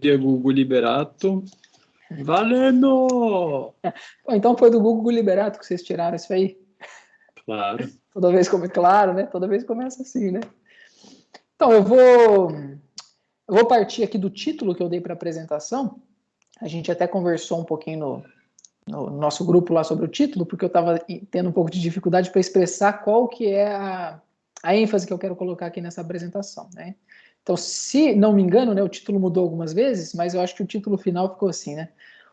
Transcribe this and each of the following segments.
dia, Gugu Liberato. Valendo! Então foi do Gugu Liberato que vocês tiraram isso aí? Claro. Toda vez claro, né? Toda vez começa assim, né? Então, eu vou partir aqui do título que eu dei para a apresentação. A gente até conversou um pouquinho no nosso grupo lá sobre o título, porque eu estava tendo um pouco de dificuldade para expressar qual que é a ênfase que eu quero colocar aqui nessa apresentação, né? Então, se não me engano, né, o título mudou algumas vezes, mas eu acho que o título final ficou assim, né?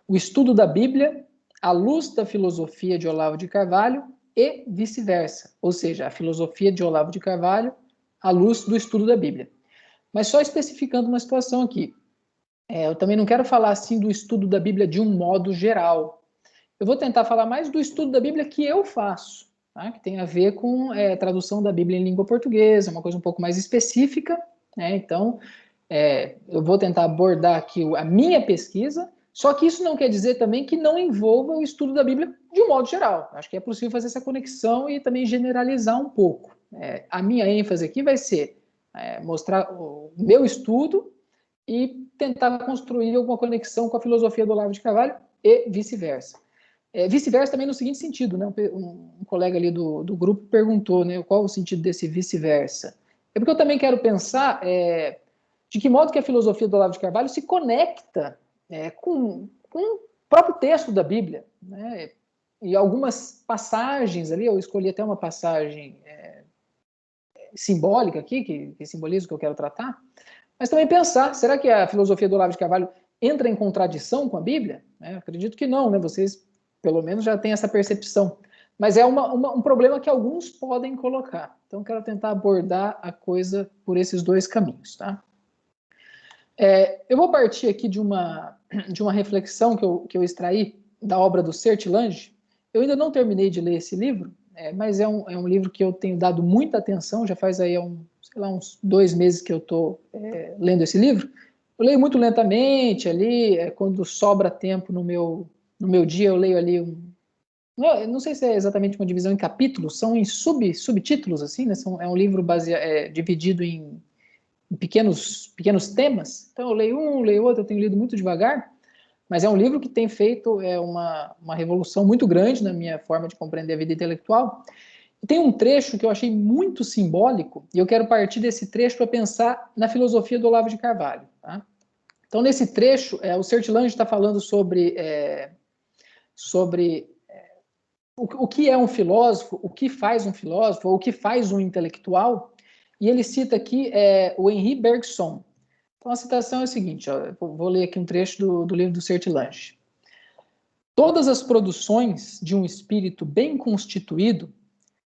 O estudo da Bíblia à luz da filosofia de Olavo de Carvalho e vice-versa. Ou seja, a filosofia de Olavo de Carvalho à luz do estudo da Bíblia. Mas só especificando uma situação aqui. Eu também não quero falar assim do estudo da Bíblia de um modo geral. Eu vou tentar falar mais do estudo da Bíblia que eu faço, tá? Que tem a ver com tradução da Bíblia em língua portuguesa, uma coisa um pouco mais específica, né? Então, eu vou tentar abordar aqui a minha pesquisa, só que isso não quer dizer também que não envolva o estudo da Bíblia de um modo geral. Acho que é possível fazer essa conexão e também generalizar um pouco. A minha ênfase aqui vai ser mostrar o meu estudo e tentar construir alguma conexão com a filosofia do Olavo de Carvalho e vice-versa. Vice-versa também no seguinte sentido, né? Um colega ali do grupo perguntou, né, qual o sentido desse vice-versa. É porque eu também quero pensar de que modo que a filosofia do Olavo de Carvalho se conecta com o próprio texto da Bíblia, né? E algumas passagens ali, eu escolhi até uma passagem simbólica aqui, que simboliza o que eu quero tratar, mas também pensar, será que a filosofia do Olavo de Carvalho entra em contradição com a Bíblia? Acredito que não, né? Vocês, pelo menos, já têm essa percepção. Mas é um problema que alguns podem colocar. Então, quero tentar abordar a coisa por esses dois caminhos, tá? Eu vou partir aqui de uma reflexão que eu extraí da obra do Sertilange. Eu ainda não terminei de ler esse livro, mas é um livro que eu tenho dado muita atenção, já faz aí uns 2 meses que eu estou lendo esse livro. Eu leio muito lentamente ali, quando sobra tempo no meu dia, eu leio ali não sei se é exatamente uma divisão em capítulos, são em subtítulos, assim, né? É um livro dividido em pequenos temas. Então eu leio outro, eu tenho lido muito devagar, mas é um livro que tem feito uma revolução muito grande na minha forma de compreender a vida intelectual. E tem um trecho que eu achei muito simbólico, e eu quero partir desse trecho para pensar na filosofia do Olavo de Carvalho. Tá? Então, nesse trecho, o Sertilange está falando sobre o que é um filósofo, o que faz um filósofo, ou o que faz um intelectual, e ele cita aqui o Henri Bergson. Então, a citação é a seguinte, ó, vou ler aqui um trecho do livro do Sertilange. Todas as produções de um espírito bem constituído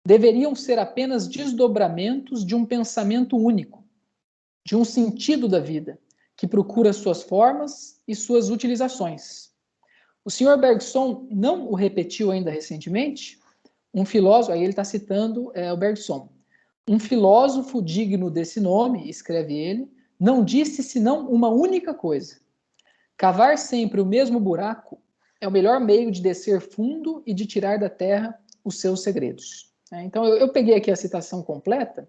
deveriam ser apenas desdobramentos de um pensamento único, de um sentido da vida, que procura suas formas e suas utilizações. O Sr. Bergson não o repetiu ainda recentemente? Um filósofo, aí ele está citando o Bergson. Um filósofo digno desse nome, escreve ele, não disse senão uma única coisa. Cavar sempre o mesmo buraco é o melhor meio de descer fundo e de tirar da terra os seus segredos. Então, eu peguei aqui a citação completa,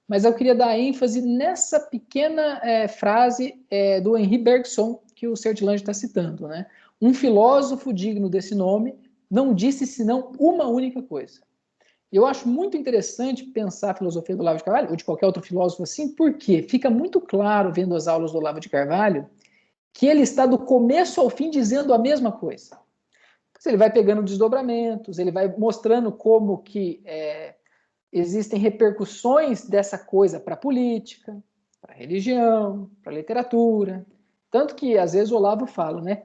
mas eu queria dar ênfase nessa pequena frase do Henri Bergson, que o Sertilange está citando. Né? Um filósofo digno desse nome não disse senão uma única coisa. Eu acho muito interessante pensar a filosofia do Olavo de Carvalho, ou de qualquer outro filósofo assim, porque fica muito claro, vendo as aulas do Olavo de Carvalho, que ele está do começo ao fim dizendo a mesma coisa. Ele vai pegando desdobramentos, ele vai mostrando como que existem repercussões dessa coisa para a política, para a religião, para a literatura. Tanto que, às vezes, o Olavo fala, né?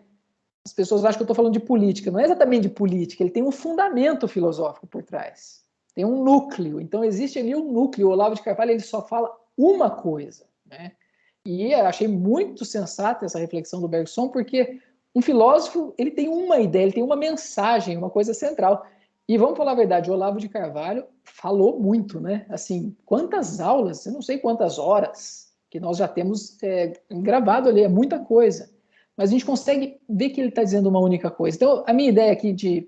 As pessoas acham que eu estou falando de política. Não é exatamente de política, ele tem um fundamento filosófico por trás. Tem um núcleo. Então, existe ali um núcleo. O Olavo de Carvalho ele só fala uma coisa, né? E eu achei muito sensata essa reflexão do Bergson, porque um filósofo ele tem uma ideia, ele tem uma mensagem, uma coisa central. E vamos falar a verdade, o Olavo de Carvalho falou muito, né? Assim, quantas aulas, eu não sei quantas horas que nós já temos gravado ali, é muita coisa. Mas a gente consegue ver que ele está dizendo uma única coisa. Então, a minha ideia aqui de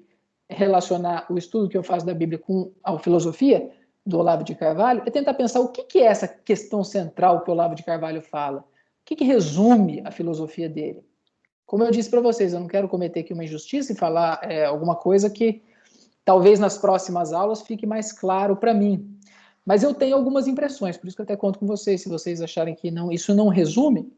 relacionar o estudo que eu faço da Bíblia com a filosofia do Olavo de Carvalho é tentar pensar o que é essa questão central que o Olavo de Carvalho fala. que resume a filosofia dele? Como eu disse para vocês, eu não quero cometer aqui uma injustiça e falar alguma coisa que talvez nas próximas aulas fique mais claro para mim. Mas eu tenho algumas impressões, por isso que eu até conto com vocês, se vocês acharem que não, isso não resume.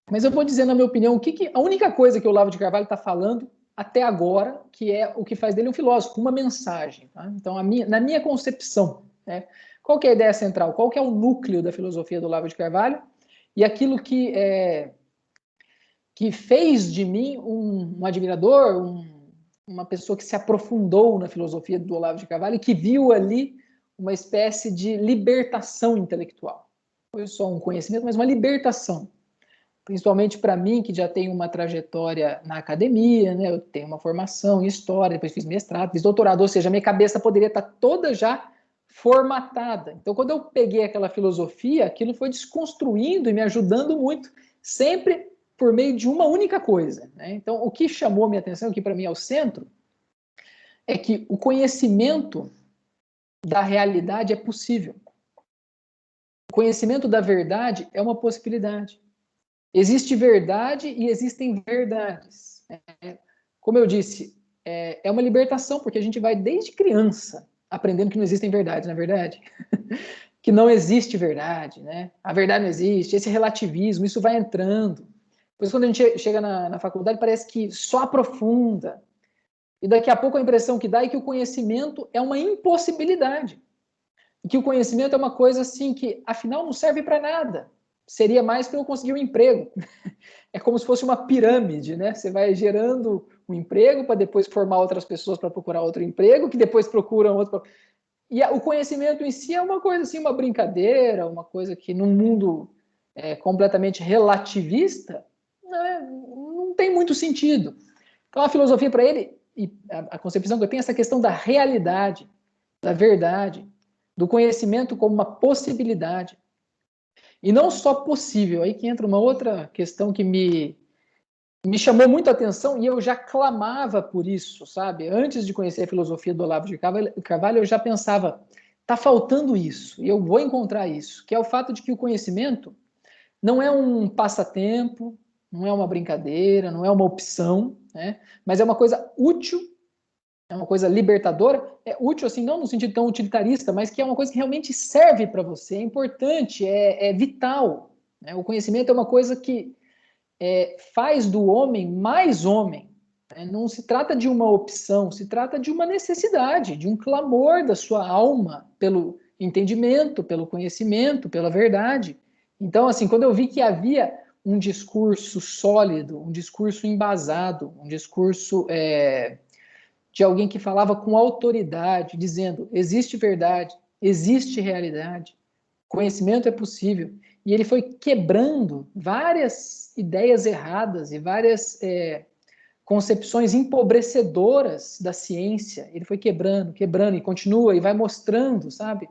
Mas eu vou dizer, na minha opinião, a única coisa que o Olavo de Carvalho está falando até agora, que é o que faz dele um filósofo, uma mensagem. Tá? Então, na minha concepção, né, qual que é a ideia central? Qual que é o núcleo da filosofia do Olavo de Carvalho? E aquilo que fez de mim um admirador, uma pessoa que se aprofundou na filosofia do Olavo de Carvalho e que viu ali uma espécie de libertação intelectual. Não foi só um conhecimento, mas uma libertação. Principalmente para mim, que já tenho uma trajetória na academia, né? Eu tenho uma formação em história, depois fiz mestrado, fiz doutorado, ou seja, minha cabeça poderia estar toda já formatada. Então, quando eu peguei aquela filosofia, aquilo foi desconstruindo e me ajudando muito, sempre por meio de uma única coisa. Né? Então, o que chamou minha atenção, que para mim é o centro, é que o conhecimento da realidade é possível. O conhecimento da verdade é uma possibilidade. Existe verdade e existem verdades. Como eu disse, é uma libertação, porque a gente vai desde criança aprendendo que não existem verdades, não é verdade? Que não existe verdade, né? A verdade não existe, esse relativismo, isso vai entrando. Depois, quando a gente chega na faculdade, parece que só aprofunda. E daqui a pouco a impressão que dá é que o conhecimento é uma impossibilidade. E que o conhecimento é uma coisa assim que, afinal, não serve para nada. Seria mais para eu conseguir um emprego. É como se fosse uma pirâmide, né? Você vai gerando um emprego para depois formar outras pessoas para procurar outro emprego, que depois procuram outro. E o conhecimento em si é uma coisa assim, uma brincadeira, uma coisa que num mundo completamente relativista não tem muito sentido. Então a filosofia para ele, e a concepção que eu tenho é essa questão da realidade, da verdade, do conhecimento como uma possibilidade. E não só possível, aí que entra uma outra questão que me chamou muito a atenção e eu já clamava por isso, sabe? Antes de conhecer a filosofia do Olavo de Carvalho, eu já pensava, tá faltando isso, e eu vou encontrar isso, que é o fato de que o conhecimento não é um passatempo, não é uma brincadeira, não é uma opção, né? Mas é uma coisa útil, é uma coisa libertadora, é útil assim, não no sentido tão utilitarista, mas que é uma coisa que realmente serve para você, é importante, é vital. Né? O conhecimento é uma coisa que faz do homem mais homem. Né? Não se trata de uma opção, se trata de uma necessidade, de um clamor da sua alma pelo entendimento, pelo conhecimento, pela verdade. Então, assim, quando eu vi que havia um discurso sólido, um discurso embasado, um discurso de alguém que falava com autoridade, dizendo: existe verdade, existe realidade, conhecimento é possível. E ele foi quebrando várias ideias erradas e várias concepções empobrecedoras da ciência. Ele foi quebrando, quebrando e continua e vai mostrando, sabe?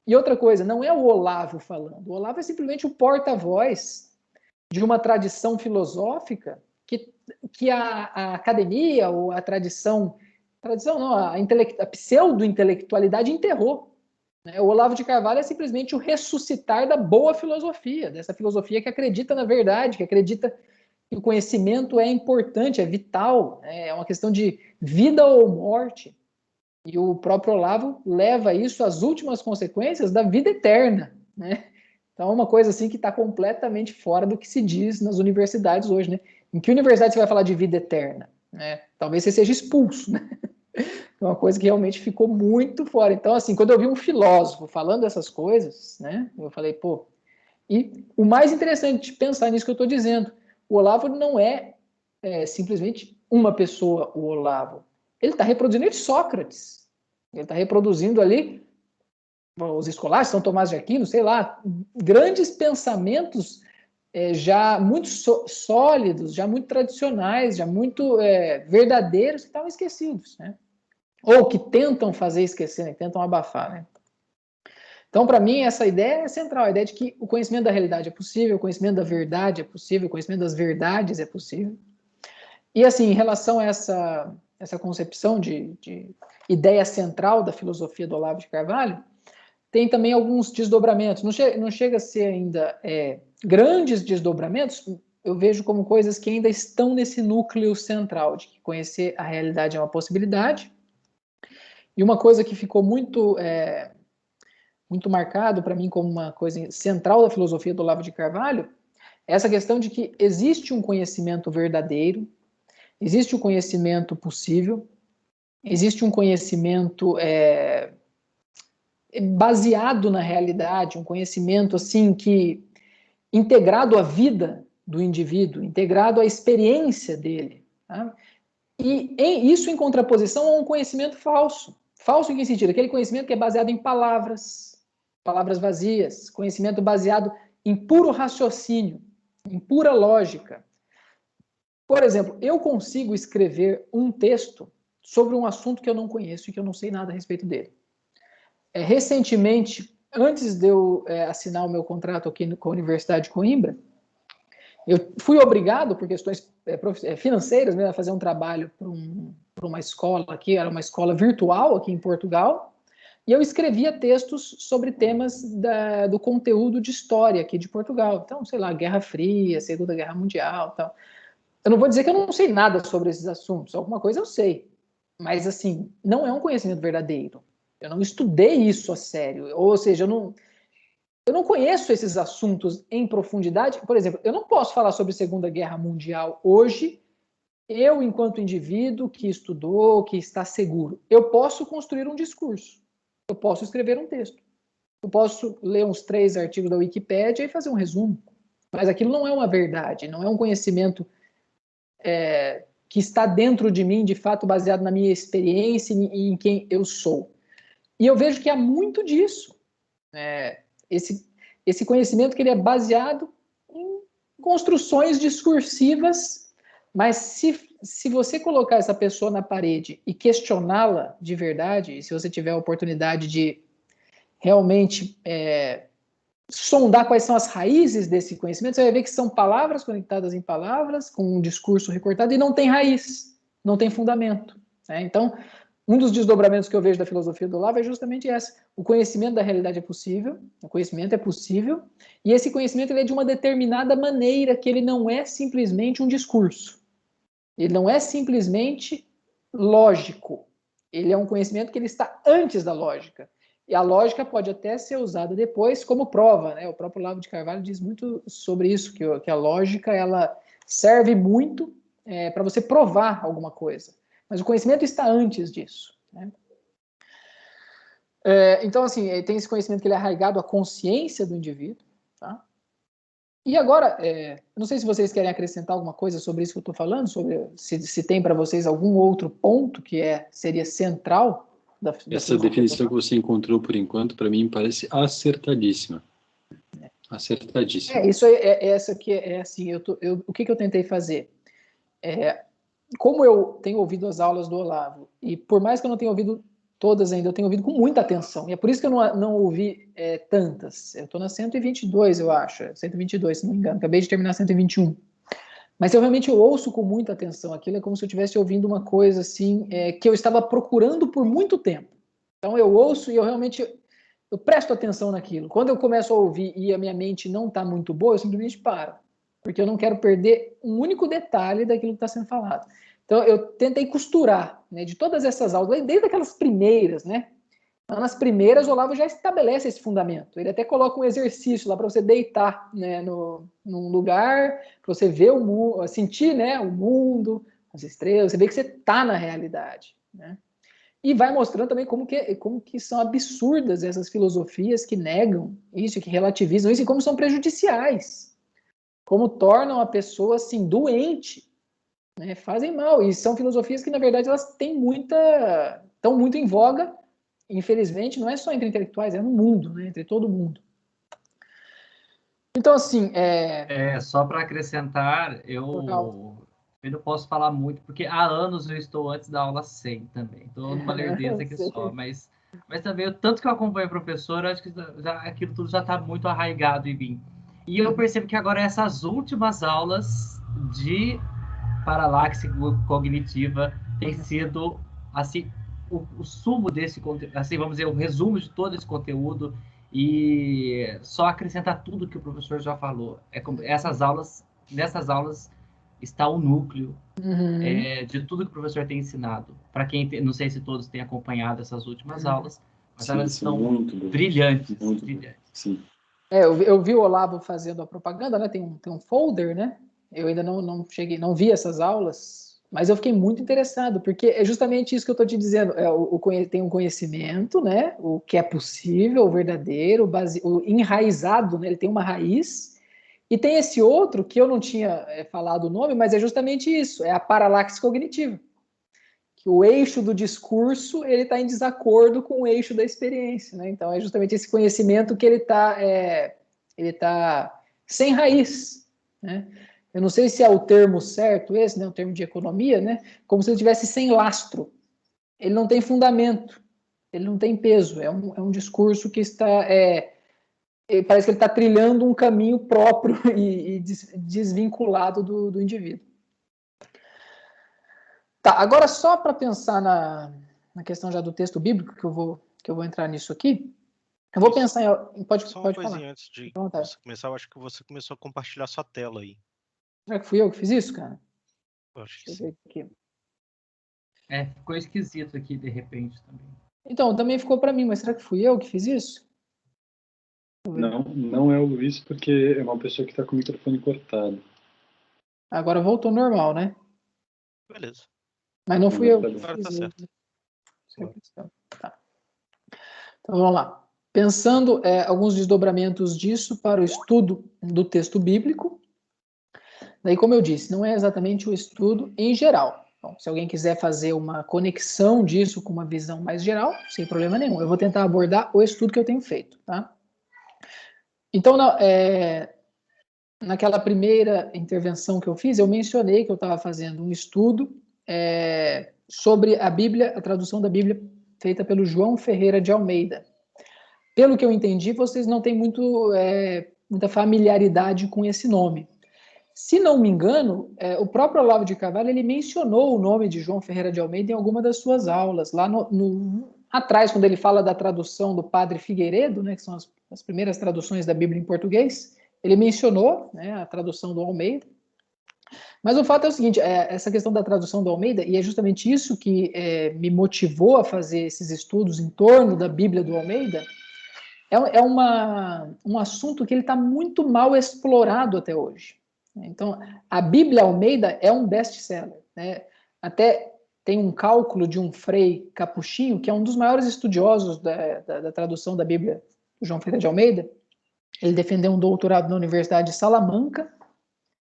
E outra coisa, não é o Olavo falando. O Olavo é simplesmente o porta-voz de uma tradição filosófica que a academia ou a tradição não, a pseudo-intelectualidade enterrou. Né? O Olavo de Carvalho é simplesmente o ressuscitar da boa filosofia, dessa filosofia que acredita na verdade, que acredita que o conhecimento é importante, é vital, é uma questão de vida ou morte. E o próprio Olavo leva isso às últimas consequências da vida eterna. Né? Então é uma coisa assim que está completamente fora do que se diz nas universidades hoje. Né? Em que universidade você vai falar de vida eterna? Né? Talvez você seja expulso. Né? É uma coisa que realmente ficou muito fora. Então, assim, quando eu vi um filósofo falando essas coisas, né, eu falei, pô. E o mais interessante de pensar nisso que eu estou dizendo, o Olavo não é simplesmente uma pessoa, o Olavo. Ele está reproduzindo Sócrates. Ele está reproduzindo ali os escolares, São Tomás de Aquino, sei lá, grandes pensamentos já muito sólidos, já muito tradicionais, já muito verdadeiros que estavam esquecidos, né? Ou que tentam fazer esquecer, né? Tentam abafar, né? Então, para mim, essa ideia é central, a ideia de que o conhecimento da realidade é possível, o conhecimento da verdade é possível, o conhecimento das verdades é possível. E, assim, em relação a essa concepção de ideia central da filosofia do Olavo de Carvalho, tem também alguns desdobramentos. Não chega a ser ainda grandes desdobramentos eu vejo como coisas que ainda estão nesse núcleo central, de que conhecer a realidade é uma possibilidade. E uma coisa que ficou muito marcado para mim como uma coisa central da filosofia do Olavo de Carvalho, é essa questão de que existe um conhecimento verdadeiro, existe um conhecimento possível, existe um conhecimento baseado na realidade, um conhecimento assim que integrado à vida do indivíduo, integrado à experiência dele. Tá? E isso em contraposição a um conhecimento falso. Falso em que sentido? Aquele conhecimento que é baseado em palavras vazias, conhecimento baseado em puro raciocínio, em pura lógica. Por exemplo, eu consigo escrever um texto sobre um assunto que eu não conheço e que eu não sei nada a respeito dele. Recentemente, antes de eu assinar o meu contrato aqui com a Universidade de Coimbra, eu fui obrigado, por questões financeiras, a fazer um trabalho para uma escola aqui, era uma escola virtual aqui em Portugal, e eu escrevia textos sobre temas do conteúdo de história aqui de Portugal. Então, sei lá, Guerra Fria, Segunda Guerra Mundial, tal. Eu não vou dizer que eu não sei nada sobre esses assuntos, alguma coisa eu sei, mas assim, não é um conhecimento verdadeiro. Eu não estudei isso a sério, ou seja, eu não conheço esses assuntos em profundidade. Por exemplo, eu não posso falar sobre Segunda Guerra Mundial hoje, eu, enquanto indivíduo que estudou, que está seguro. Eu posso construir um discurso, eu posso escrever um texto, eu posso ler uns 3 artigos da Wikipédia e fazer um resumo, mas aquilo não é uma verdade, não é um conhecimento que está dentro de mim, de fato, baseado na minha experiência e em quem eu sou. E eu vejo que há muito disso. Esse conhecimento que ele é baseado em construções discursivas, mas se você colocar essa pessoa na parede e questioná-la de verdade, e se você tiver a oportunidade de realmente sondar quais são as raízes desse conhecimento, você vai ver que são palavras conectadas em palavras, com um discurso recortado, e não tem raiz, não tem fundamento. Então, um dos desdobramentos que eu vejo da filosofia do Olavo é justamente essa. O conhecimento da realidade é possível, o conhecimento é possível, e esse conhecimento ele é de uma determinada maneira, que ele não é simplesmente um discurso. Ele não é simplesmente lógico. Ele é um conhecimento que ele está antes da lógica. E a lógica pode até ser usada depois como prova, né? O próprio Olavo de Carvalho diz muito sobre isso, que a lógica ela serve muito para você provar alguma coisa. Mas o conhecimento está antes disso. Né? Então, assim, tem esse conhecimento que ele é arraigado à consciência do indivíduo. Tá? E agora, não sei se vocês querem acrescentar alguma coisa sobre isso que eu estou falando, sobre se tem para vocês algum outro ponto que seria central da Essa definição que você encontrou por enquanto, para mim, parece acertadíssima. Acertadíssima. Isso essa aqui assim, o que eu tentei fazer? Como eu tenho ouvido as aulas do Olavo, e por mais que eu não tenha ouvido todas ainda, eu tenho ouvido com muita atenção, e é por isso que eu não ouvi tantas. Eu estou na 122, eu acho, 122, se não me engano, acabei de terminar 121. Mas eu realmente ouço com muita atenção, aquilo é como se eu estivesse ouvindo uma coisa assim, que eu estava procurando por muito tempo. Então eu ouço e eu presto atenção naquilo. Quando eu começo a ouvir e a minha mente não está muito boa, eu simplesmente paro, porque eu não quero perder um único detalhe daquilo que está sendo falado. Então eu tentei costurar, né, de todas essas aulas, desde aquelas primeiras, né? Nas primeiras, o Olavo já estabelece esse fundamento. Ele até coloca um exercício lá para você deitar, né, num lugar, para você ver o mundo, sentir, né, o mundo, as estrelas, você vê que você está na realidade. Né? E vai mostrando também como que são absurdas essas filosofias que negam isso, que relativizam isso, e como são prejudiciais. Como tornam a pessoa assim, doente, né, fazem mal. E são filosofias que, na verdade, elas estão muito em voga. Infelizmente, não é só entre intelectuais, é no mundo, né? Entre todo mundo. Então, assim... Só para acrescentar, eu não posso falar muito, porque há anos eu estou antes da aula 100 também. Estou numa lerdeza aqui só, mas também, o tanto que eu acompanho a professora, acho que aquilo tudo já está muito arraigado em mim. E eu percebo que agora essas últimas aulas de paralaxe cognitiva têm sido, assim, o sumo desse conteúdo, assim, vamos dizer, o resumo de todo esse conteúdo, e só acrescentar tudo que o professor já falou. Nessas aulas está o núcleo de tudo que o professor tem ensinado. Para quem não sei se todos têm acompanhado essas últimas aulas, mas Sim, elas sim, são muito bom. brilhantes, Muito brilhantes. bom. Sim. Eu vi o Olavo fazendo a propaganda, né? Tem um folder, né? Eu ainda não cheguei, não vi essas aulas, mas eu fiquei muito interessado, porque é justamente isso que eu estou te dizendo. Tem um conhecimento, né? O que é possível, o verdadeiro, o enraizado, né? Ele tem uma raiz. E tem esse outro que eu não tinha falado o nome, mas é justamente isso, é a paralaxe cognitiva. Que o eixo do discurso ele está em desacordo com o eixo da experiência, né? Então é justamente esse conhecimento que ele está sem raiz, né? Eu não sei se é o termo certo esse, né? O termo de economia, né? Como se ele tivesse sem lastro. Ele não tem fundamento, ele não tem peso. É um discurso que está parece que ele está trilhando um caminho próprio e desvinculado do indivíduo. Tá, agora só para pensar na questão já do texto bíblico, que eu vou entrar nisso aqui, eu vou pensar em... Pode Só uma falar. coisinha antes de você começar, eu acho que você começou a compartilhar sua tela aí. Será que fui eu que fiz isso, cara? Eu acho que Deixa eu ver aqui. Ficou esquisito aqui de repente também. Então, também ficou para mim, mas será que fui eu que fiz isso? Não é o Luiz, porque é uma pessoa que está com o microfone cortado. Agora voltou normal, né? Beleza. Mas não fui eu. Agora tá certo. Tá. Então vamos lá. Pensando alguns desdobramentos disso para o estudo do texto bíblico. Daí, como eu disse, não é exatamente o estudo em geral. Bom, se alguém quiser fazer uma conexão disso com uma visão mais geral, sem problema nenhum. Eu vou tentar abordar o estudo que eu tenho feito, tá? Então, naquela primeira intervenção que eu fiz, eu mencionei que eu estava fazendo um estudo sobre a Bíblia, a tradução da Bíblia feita pelo João Ferreira de Almeida. Pelo que eu entendi, vocês não têm muita familiaridade com esse nome. Se não me engano, o próprio Olavo de Carvalho ele mencionou o nome de João Ferreira de Almeida em alguma das suas aulas, lá atrás, quando ele fala da tradução do Padre Figueiredo, né, que são as primeiras traduções da Bíblia em português, ele mencionou, né, a tradução do Almeida. Mas o fato é o seguinte, essa questão da tradução do Almeida, e é justamente isso que me motivou a fazer esses estudos em torno da Bíblia do Almeida, um assunto que ele está muito mal explorado até hoje. Então, a Bíblia Almeida é um best-seller, né? Até tem um cálculo de um frei capuchinho, que é um dos maiores estudiosos da tradução da Bíblia, o João Ferreira de Almeida. Ele defendeu um doutorado na Universidade de Salamanca.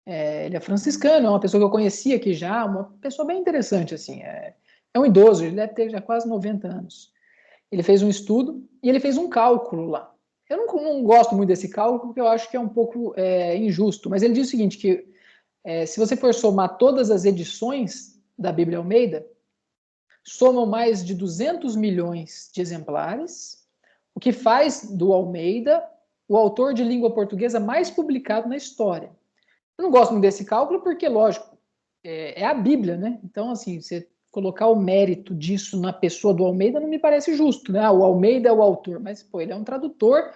Ele é franciscano, é uma pessoa que eu conhecia aqui já, uma pessoa bem interessante, assim. É um idoso, ele deve ter já quase 90 anos. Ele fez um estudo e ele fez um cálculo lá. Eu não gosto muito desse cálculo, porque eu acho que é um pouco injusto, mas ele diz o seguinte, que se você for somar todas as edições da Bíblia Almeida, somam mais de 200 milhões de exemplares, o que faz do Almeida o autor de língua portuguesa mais publicado na história. Eu não gosto muito desse cálculo porque, lógico, é a Bíblia, né? Então, assim, você colocar o mérito disso na pessoa do Almeida não me parece justo, né? O Almeida é o autor, mas, pô, ele é um tradutor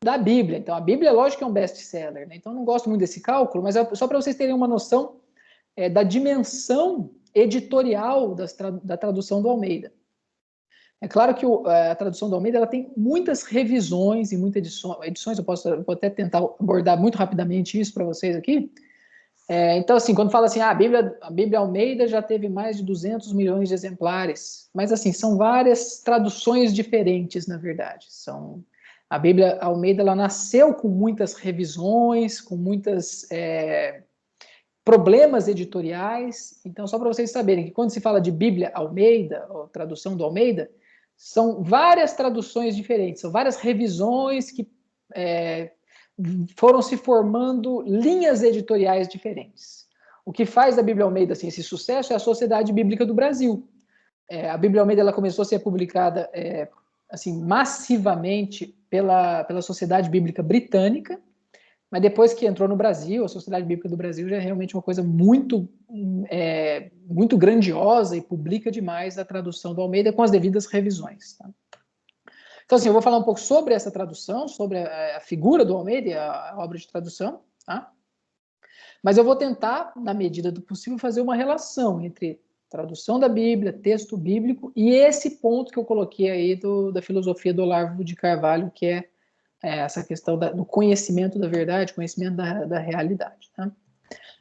da Bíblia. Então, a Bíblia, lógico que é um best-seller, né? Então, eu não gosto muito desse cálculo, mas só para vocês terem uma noção da dimensão editorial da tradução do Almeida. É claro que a tradução do Almeida ela tem muitas revisões e muitas edições. Eu vou até tentar abordar muito rapidamente isso para vocês aqui. Então, assim, quando fala assim, a Bíblia Almeida já teve mais de 200 milhões de exemplares, mas, assim, são várias traduções diferentes, na verdade. A Bíblia Almeida, ela nasceu com muitas revisões, com muitos problemas editoriais. Então, só para vocês saberem que quando se fala de Bíblia Almeida, ou tradução do Almeida, são várias traduções diferentes, são várias revisões que foram se formando linhas editoriais diferentes. O que faz da Bíblia Almeida assim, esse sucesso é a Sociedade Bíblica do Brasil. A Bíblia Almeida ela começou a ser publicada assim, massivamente pela Sociedade Bíblica Britânica, mas depois que entrou no Brasil, a Sociedade Bíblica do Brasil já é realmente uma coisa muito grandiosa e publica demais a tradução do Almeida com as devidas revisões. Tá? Então, assim, eu vou falar um pouco sobre essa tradução, sobre a figura do Almeida, a obra de tradução, tá? Mas eu vou tentar, na medida do possível, fazer uma relação entre tradução da Bíblia, texto bíblico, e esse ponto que eu coloquei aí da filosofia do Olavo de Carvalho, que é essa questão do conhecimento da verdade, conhecimento da realidade. Tá?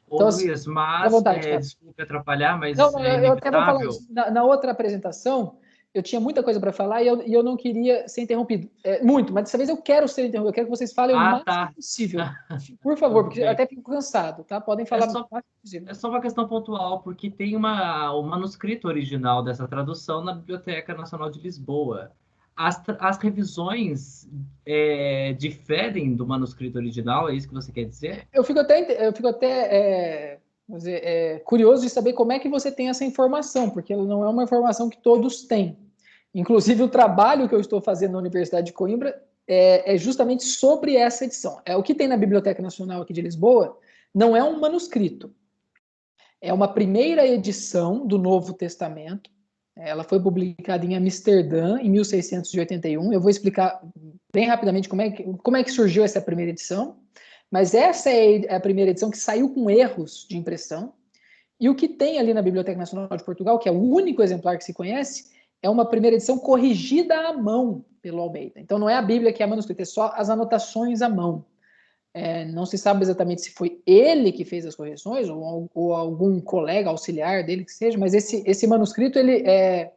Ô, Luiz, mas, vontade, desculpe atrapalhar, mas não, é eu até vou falar inevitável. isso. Na outra apresentação, eu tinha muita coisa para falar e eu não queria ser interrompido. Muito, mas dessa vez eu quero ser interrompido. Eu quero que vocês falem o máximo possível. Por favor, porque eu até fico cansado, tá? Podem falar o máximo possível. É só uma questão pontual, porque tem o manuscrito original dessa tradução na Biblioteca Nacional de Lisboa. As revisões diferem do manuscrito original, é isso que você quer dizer? Eu fico até curioso de saber como é que você tem essa informação, porque ela não é uma informação que todos têm. Inclusive, o trabalho que eu estou fazendo na Universidade de Coimbra é justamente sobre essa edição. O que tem na Biblioteca Nacional aqui de Lisboa não é um manuscrito. É uma primeira edição do Novo Testamento. Ela foi publicada em Amsterdã, em 1681. Eu vou explicar bem rapidamente como é que surgiu essa primeira edição. Mas essa é a primeira edição que saiu com erros de impressão. E o que tem ali na Biblioteca Nacional de Portugal, que é o único exemplar que se conhece, é uma primeira edição corrigida à mão pelo Almeida. Então não é a Bíblia que é manuscrita, é só as anotações à mão. Não se sabe exatamente se foi ele que fez as correções ou algum colega auxiliar dele que seja, mas esse manuscrito ele é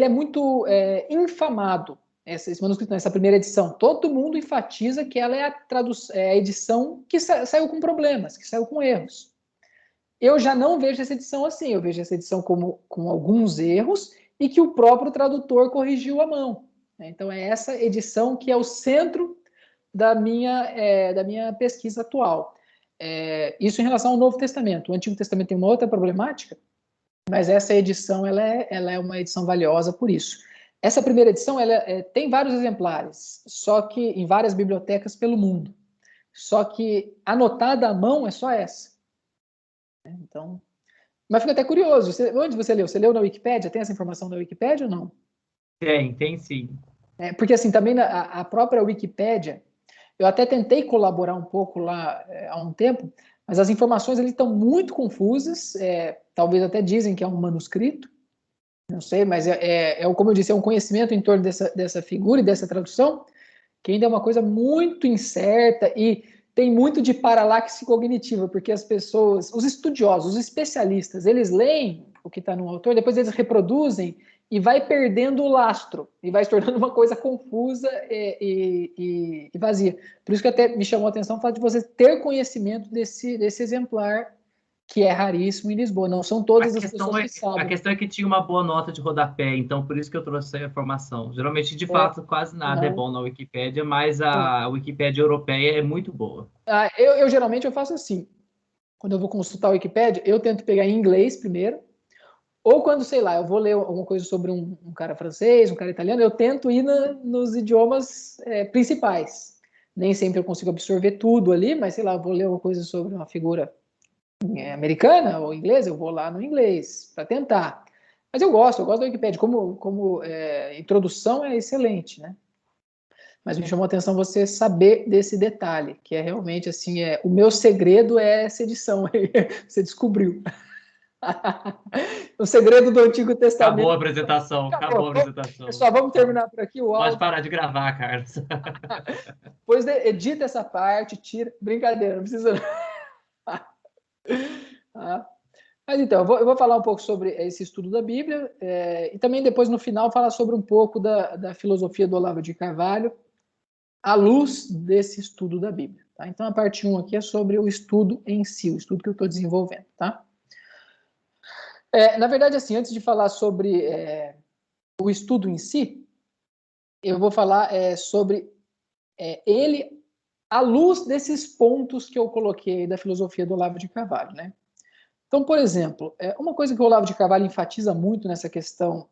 muito infamado. Esse manuscrito, nessa primeira edição, todo mundo enfatiza que ela é a edição que saiu com problemas, que saiu com erros. Eu já não vejo essa edição assim, eu vejo essa edição com alguns erros e que o próprio tradutor corrigiu à mão. Então é essa edição que é o centro da minha pesquisa atual. Isso em relação ao Novo Testamento. O Antigo Testamento tem uma outra problemática, mas essa edição ela é uma edição valiosa por isso. Essa primeira edição tem vários exemplares, só que em várias bibliotecas pelo mundo. Só que anotada à mão é só essa. Então, mas fico até curioso. Onde você leu? Você leu na Wikipédia? Tem essa informação na Wikipédia ou não? Tem sim. Porque assim, também a própria Wikipédia, eu até tentei colaborar um pouco lá há um tempo, mas as informações ali estão muito confusas, talvez até dizem que é um manuscrito, não sei, mas como eu disse, é um conhecimento em torno dessa figura e dessa tradução, que ainda é uma coisa muito incerta e tem muito de paralaxe cognitiva, porque as pessoas, os estudiosos, os especialistas, eles leem o que está no autor, depois eles reproduzem e vai perdendo o lastro, e vai se tornando uma coisa confusa e vazia. Por isso que até me chamou a atenção o fato de você ter conhecimento desse exemplar, que é raríssimo em Lisboa. Não são todas as pessoas que sabem. A questão é que tinha uma boa nota de rodapé, então por isso que eu trouxe a informação. Geralmente, de fato, quase nada é bom na Wikipédia, mas a Wikipédia europeia é muito boa. Eu geralmente faço assim. Quando eu vou consultar a Wikipédia, eu tento pegar em inglês primeiro, ou quando, sei lá, eu vou ler alguma coisa sobre um cara francês, um cara italiano, eu tento ir nos idiomas principais. Nem sempre eu consigo absorver tudo ali, mas, sei lá, eu vou ler alguma coisa sobre uma figura americana ou inglesa, eu vou lá no inglês, para tentar. Mas eu gosto da Wikipédia. Como introdução é excelente, né? Mas me chamou a atenção você saber desse detalhe, que é realmente, assim, o meu segredo é essa edição. Você descobriu. O segredo do Antigo Testamento. Acabou a apresentação. Pessoal, vamos terminar por aqui o áudio. Pode parar de gravar, Carlos. Pois edita essa parte, tira. Brincadeira, não precisa. Mas então, eu vou falar um pouco sobre esse estudo da Bíblia e também depois, no final, falar sobre um pouco da filosofia do Olavo de Carvalho à luz desse estudo da Bíblia. Tá? Então, a parte 1 aqui é sobre o estudo em si, o estudo que eu estou desenvolvendo. Tá? Na verdade, assim, antes de falar sobre o estudo em si, eu vou falar sobre ele à luz desses pontos que eu coloquei da filosofia do Olavo de Carvalho, né? Então, por exemplo, uma coisa que o Olavo de Carvalho enfatiza muito nessa questão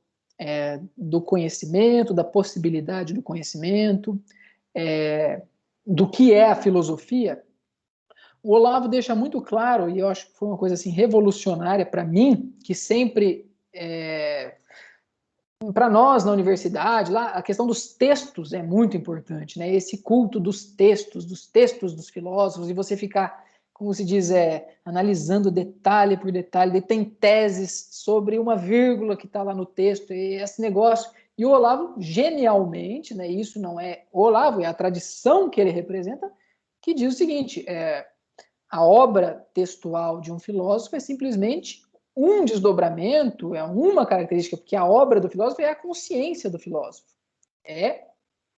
do conhecimento, da possibilidade do conhecimento, do que é a filosofia, o Olavo deixa muito claro, e eu acho que foi uma coisa assim revolucionária para mim, que sempre para nós, na universidade, lá, a questão dos textos é muito importante, né? Esse culto dos textos dos filósofos, e você ficar, como se diz, analisando detalhe por detalhe, e tem teses sobre uma vírgula que está lá no texto, e esse negócio. E o Olavo, genialmente, né? Isso não é o Olavo, é a tradição que ele representa, que diz o seguinte: a obra textual de um filósofo é simplesmente um desdobramento, é uma característica, porque a obra do filósofo é a consciência do filósofo, é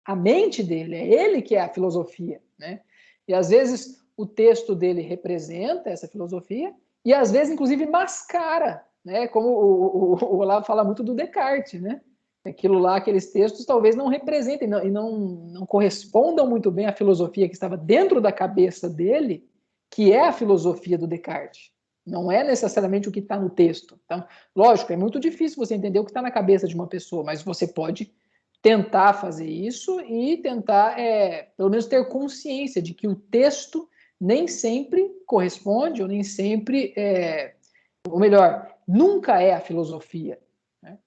a mente dele, é ele que é a filosofia, né? E às vezes o texto dele representa essa filosofia e às vezes inclusive mascara, né? Como o Olavo fala muito do Descartes, né? Aquilo lá, aqueles textos talvez não representem e não correspondam muito bem à filosofia que estava dentro da cabeça dele, que é a filosofia do Descartes. Não é necessariamente o que está no texto. Então, lógico, é muito difícil você entender o que está na cabeça de uma pessoa, mas você pode tentar fazer isso e tentar, pelo menos, ter consciência de que o texto nem sempre corresponde, ou nem sempre, ou melhor, nunca é a filosofia. Né?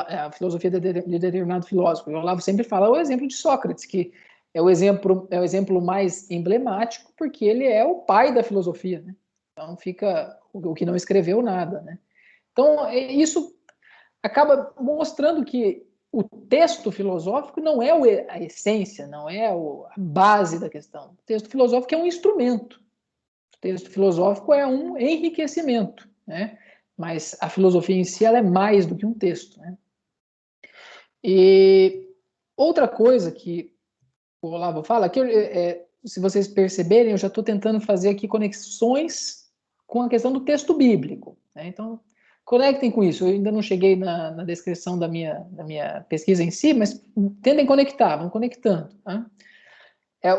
A filosofia de determinado filósofo. O Olavo sempre fala o exemplo de Sócrates, que é o exemplo mais emblemático, porque ele é o pai da filosofia, né? Então fica o que não escreveu nada, né? Então isso acaba mostrando que o texto filosófico não é a essência, não é a base da questão. O texto filosófico é um instrumento. O texto filosófico é um enriquecimento, né? Mas a filosofia em si ela é mais do que um texto, né? E outra coisa que o Olavo fala, que se vocês perceberem, eu já estou tentando fazer aqui conexões com a questão do texto bíblico. Né? Então, conectem com isso. Eu ainda não cheguei na descrição da minha pesquisa em si, mas tentem conectar, vão conectando. Tá?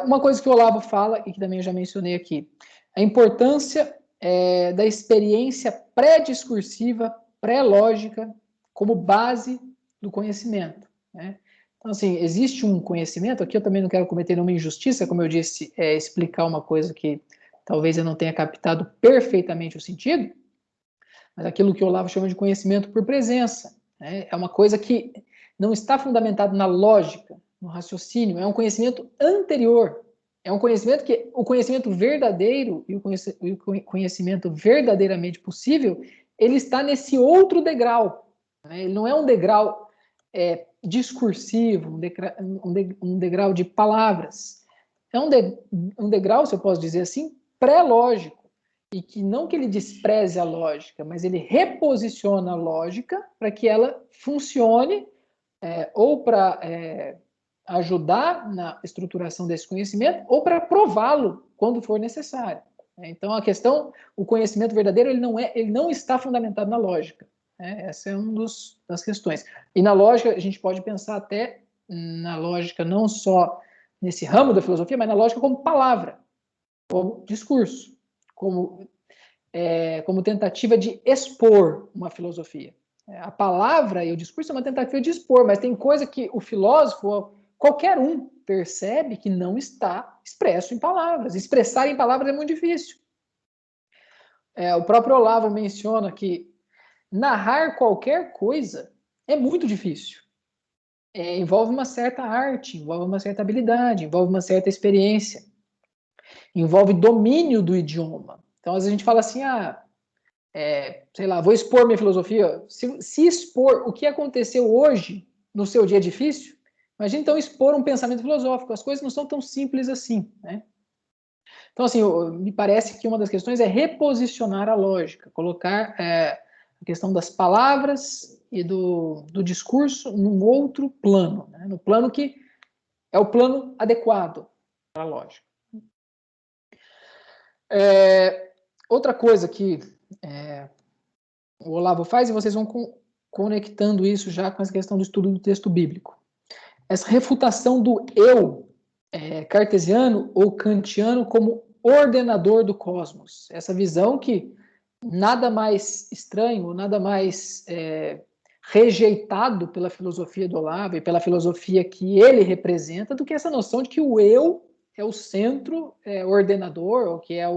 Uma coisa que o Olavo fala, e que também eu já mencionei aqui, a importância da experiência pré-discursiva, pré-lógica, como base do conhecimento. Né? Então, assim, existe um conhecimento, aqui eu também não quero cometer nenhuma injustiça, como eu disse, explicar uma coisa que talvez eu não tenha captado perfeitamente o sentido, mas aquilo que o Olavo chama de conhecimento por presença. Né? É uma coisa que não está fundamentado na lógica, no raciocínio, é um conhecimento anterior. É um conhecimento que o conhecimento verdadeiro e o conhecimento verdadeiramente possível, ele está nesse outro degrau. Né? Ele não é um degrau discursivo, um degrau de palavras. É um degrau, se eu posso dizer assim, pré-lógico. E que não que ele despreze a lógica, mas ele reposiciona a lógica para que ela funcione ou para ajudar na estruturação desse conhecimento ou para prová-lo quando for necessário. Então, a questão, o conhecimento verdadeiro, ele não está fundamentado na lógica. Essa é uma das questões. E na lógica, a gente pode pensar até na lógica não só nesse ramo da filosofia, mas na lógica como palavra, como discurso, como tentativa de expor uma filosofia. A palavra e o discurso é uma tentativa de expor, mas tem coisa que o filósofo, qualquer um, percebe que não está expresso em palavras. Expressar em palavras é muito difícil. O próprio Olavo menciona que narrar qualquer coisa é muito difícil. Envolve uma certa arte, envolve uma certa habilidade, envolve uma certa experiência, envolve domínio do idioma. Então, às vezes a gente fala assim, sei lá, vou expor minha filosofia. Se expor o que aconteceu hoje no seu dia difícil, imagina então expor um pensamento filosófico. As coisas não são tão simples assim, né? Então, assim, me parece que uma das questões é reposicionar a lógica, colocar a questão das palavras e do discurso num outro plano, né? No plano que é o plano adequado para a lógica. Outra coisa que o Olavo faz, e vocês vão conectando isso já com essa questão do estudo do texto bíblico. Essa refutação do eu cartesiano ou kantiano como ordenador do cosmos. Essa visão que nada mais estranho, nada mais rejeitado pela filosofia do Olavo e pela filosofia que ele representa do que essa noção de que o eu é o centro ordenador, ou que é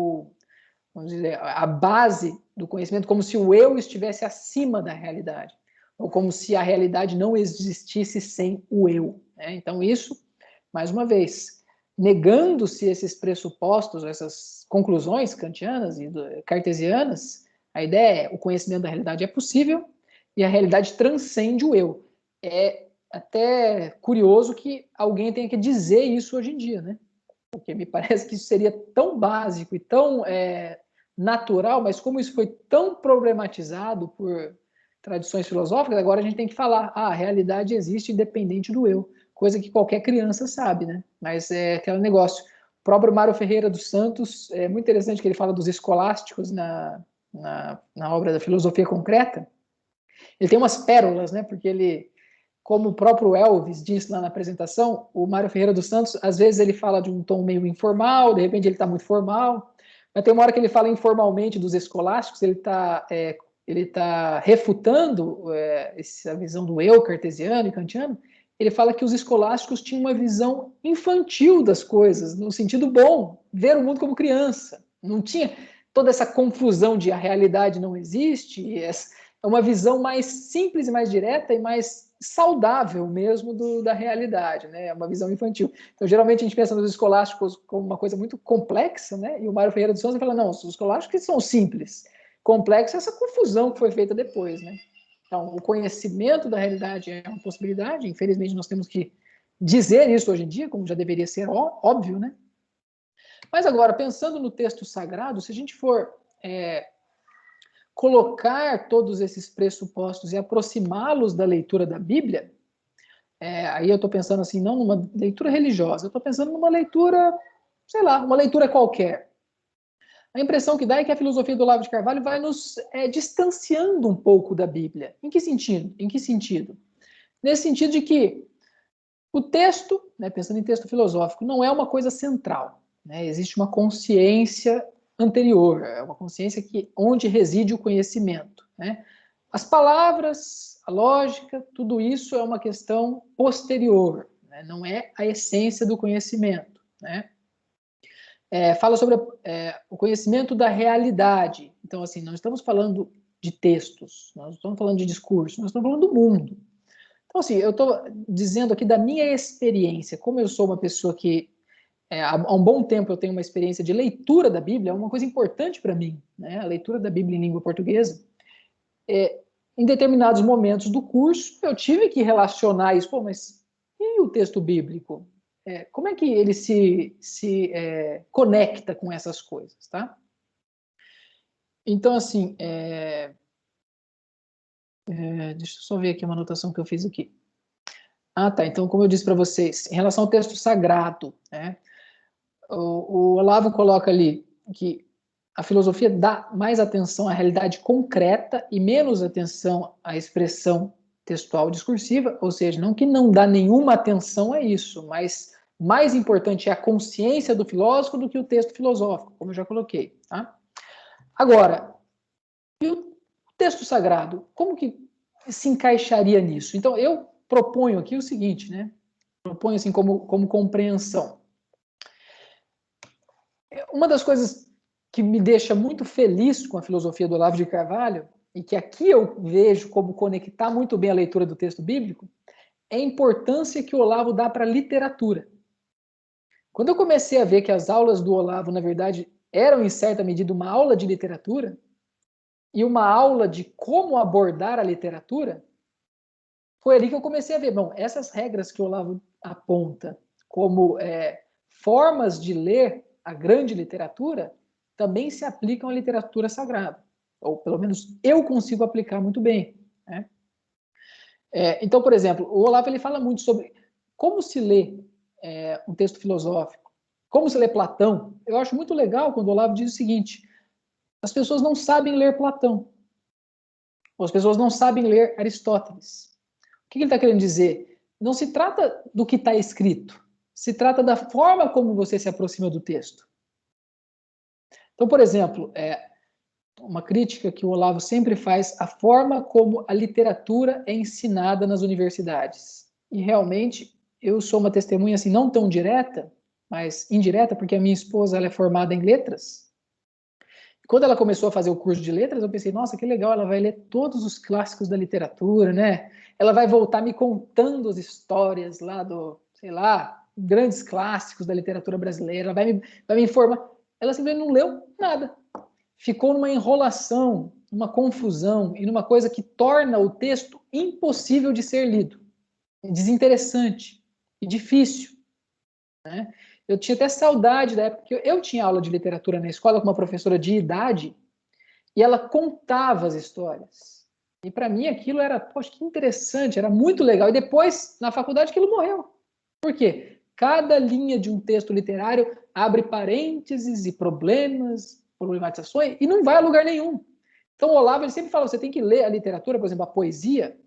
vamos dizer, a base do conhecimento, como se o eu estivesse acima da realidade. ou como se a realidade não existisse sem o eu, né? Então isso, mais uma vez, negando-se esses pressupostos, essas conclusões kantianas e cartesianas, a ideia é o conhecimento da realidade é possível e a realidade transcende o eu. É até curioso que alguém tenha que dizer isso hoje em dia, né? Porque me parece que isso seria tão básico e tão natural, mas como isso foi tão problematizado por tradições filosóficas, agora a gente tem que falar, a realidade existe independente do eu, coisa que qualquer criança sabe, né? Mas é aquele negócio. O próprio Mário Ferreira dos Santos, é muito interessante que ele fala dos escolásticos na obra da Filosofia Concreta. Ele tem umas pérolas, né? Porque ele, como o próprio Elvis disse lá na apresentação, o Mário Ferreira dos Santos, às vezes ele fala de um tom meio informal, de repente ele está muito formal, mas tem uma hora que ele fala informalmente dos escolásticos, ele está refutando essa visão do eu cartesiano e kantiano. Ele fala que os escolásticos tinham uma visão infantil das coisas, no sentido bom, ver o mundo como criança. Não tinha toda essa confusão de a realidade não existe, é uma visão mais simples e mais direta e mais saudável mesmo da realidade, né? É uma visão infantil. Então, geralmente a gente pensa nos escolásticos como uma coisa muito complexa, né? E o Mário Ferreira dos Santos fala, não, os escolásticos são simples. Complexo é essa confusão que foi feita depois, né? Então, o conhecimento da realidade é uma possibilidade, infelizmente nós temos que dizer isso hoje em dia, como já deveria ser óbvio, né? Mas agora, pensando no texto sagrado, se a gente for colocar todos esses pressupostos e aproximá-los da leitura da Bíblia, aí eu estou pensando assim, não numa leitura religiosa, eu estou pensando numa leitura, sei lá, uma leitura qualquer. A impressão que dá é que a filosofia do Olavo de Carvalho vai nos distanciando um pouco da Bíblia. Em que sentido? Em que sentido? Nesse sentido de que o texto, né, pensando em texto filosófico, não é uma coisa central, né? Existe uma consciência anterior, é uma consciência onde reside o conhecimento, né? As palavras, a lógica, tudo isso é uma questão posterior, né? Não é a essência do conhecimento, né? Fala sobre o conhecimento da realidade. Então, assim, não estamos falando de textos, nós não estamos falando de discurso, nós estamos falando do mundo. Então, assim, eu estou dizendo aqui da minha experiência, como eu sou uma pessoa que há um bom tempo eu tenho uma experiência de leitura da Bíblia, é uma coisa importante para mim, né? A leitura da Bíblia em língua portuguesa. Em determinados momentos do curso, eu tive que relacionar isso. Pô, mas e o texto bíblico? Como é que ele se conecta com essas coisas, tá? Então, assim, deixa eu só ver aqui uma anotação que eu fiz aqui. Ah, tá. Então, como eu disse para vocês, em relação ao texto sagrado, né? O Olavo coloca ali que a filosofia dá mais atenção à realidade concreta e menos atenção à expressão textual discursiva, ou seja, não que não dá nenhuma atenção a isso, mas mais importante é a consciência do filósofo do que o texto filosófico, como eu já coloquei. Tá? Agora, e o texto sagrado, como que se encaixaria nisso? Então, eu proponho aqui o seguinte, né? Proponho assim como compreensão. Uma das coisas que me deixa muito feliz com a filosofia do Olavo de Carvalho, e que aqui eu vejo como conectar muito bem a leitura do texto bíblico, é a importância que o Olavo dá para a literatura. Quando eu comecei a ver que as aulas do Olavo, na verdade, eram, em certa medida, uma aula de literatura, e uma aula de como abordar a literatura, foi ali que eu comecei a ver, bom, essas regras que o Olavo aponta como formas de ler a grande literatura também se aplicam à literatura sagrada. Ou, pelo menos, eu consigo aplicar muito bem. Né? Então, por exemplo, o Olavo ele fala muito sobre como se lê um texto filosófico, como se lê Platão. Eu acho muito legal quando o Olavo diz o seguinte, as pessoas não sabem ler Platão. Ou as pessoas não sabem ler Aristóteles. O que ele está querendo dizer? Não se trata do que está escrito, se trata da forma como você se aproxima do texto. Então, por exemplo, uma crítica que o Olavo sempre faz, a forma como a literatura é ensinada nas universidades. E realmente, eu sou uma testemunha, assim, não tão direta, mas indireta, porque a minha esposa ela é formada em letras. Quando ela começou a fazer o curso de letras, eu pensei, nossa, que legal, ela vai ler todos os clássicos da literatura, né? Ela vai voltar me contando as histórias lá do, sei lá, grandes clássicos da literatura brasileira, ela vai me informar. Ela simplesmente não leu nada. Ficou numa enrolação, numa confusão e numa coisa que torna o texto impossível de ser lido. Desinteressante e difícil, né? Eu tinha até saudade da época que eu tinha aula de literatura na escola com uma professora de idade e ela contava as histórias. E para mim aquilo era, poxa, que interessante, era muito legal. E depois, na faculdade, aquilo morreu. Por quê? Cada linha de um texto literário abre parênteses e problematizações, e não vai a lugar nenhum. Então o Olavo ele sempre fala, você tem que ler a literatura, por exemplo, a poesia,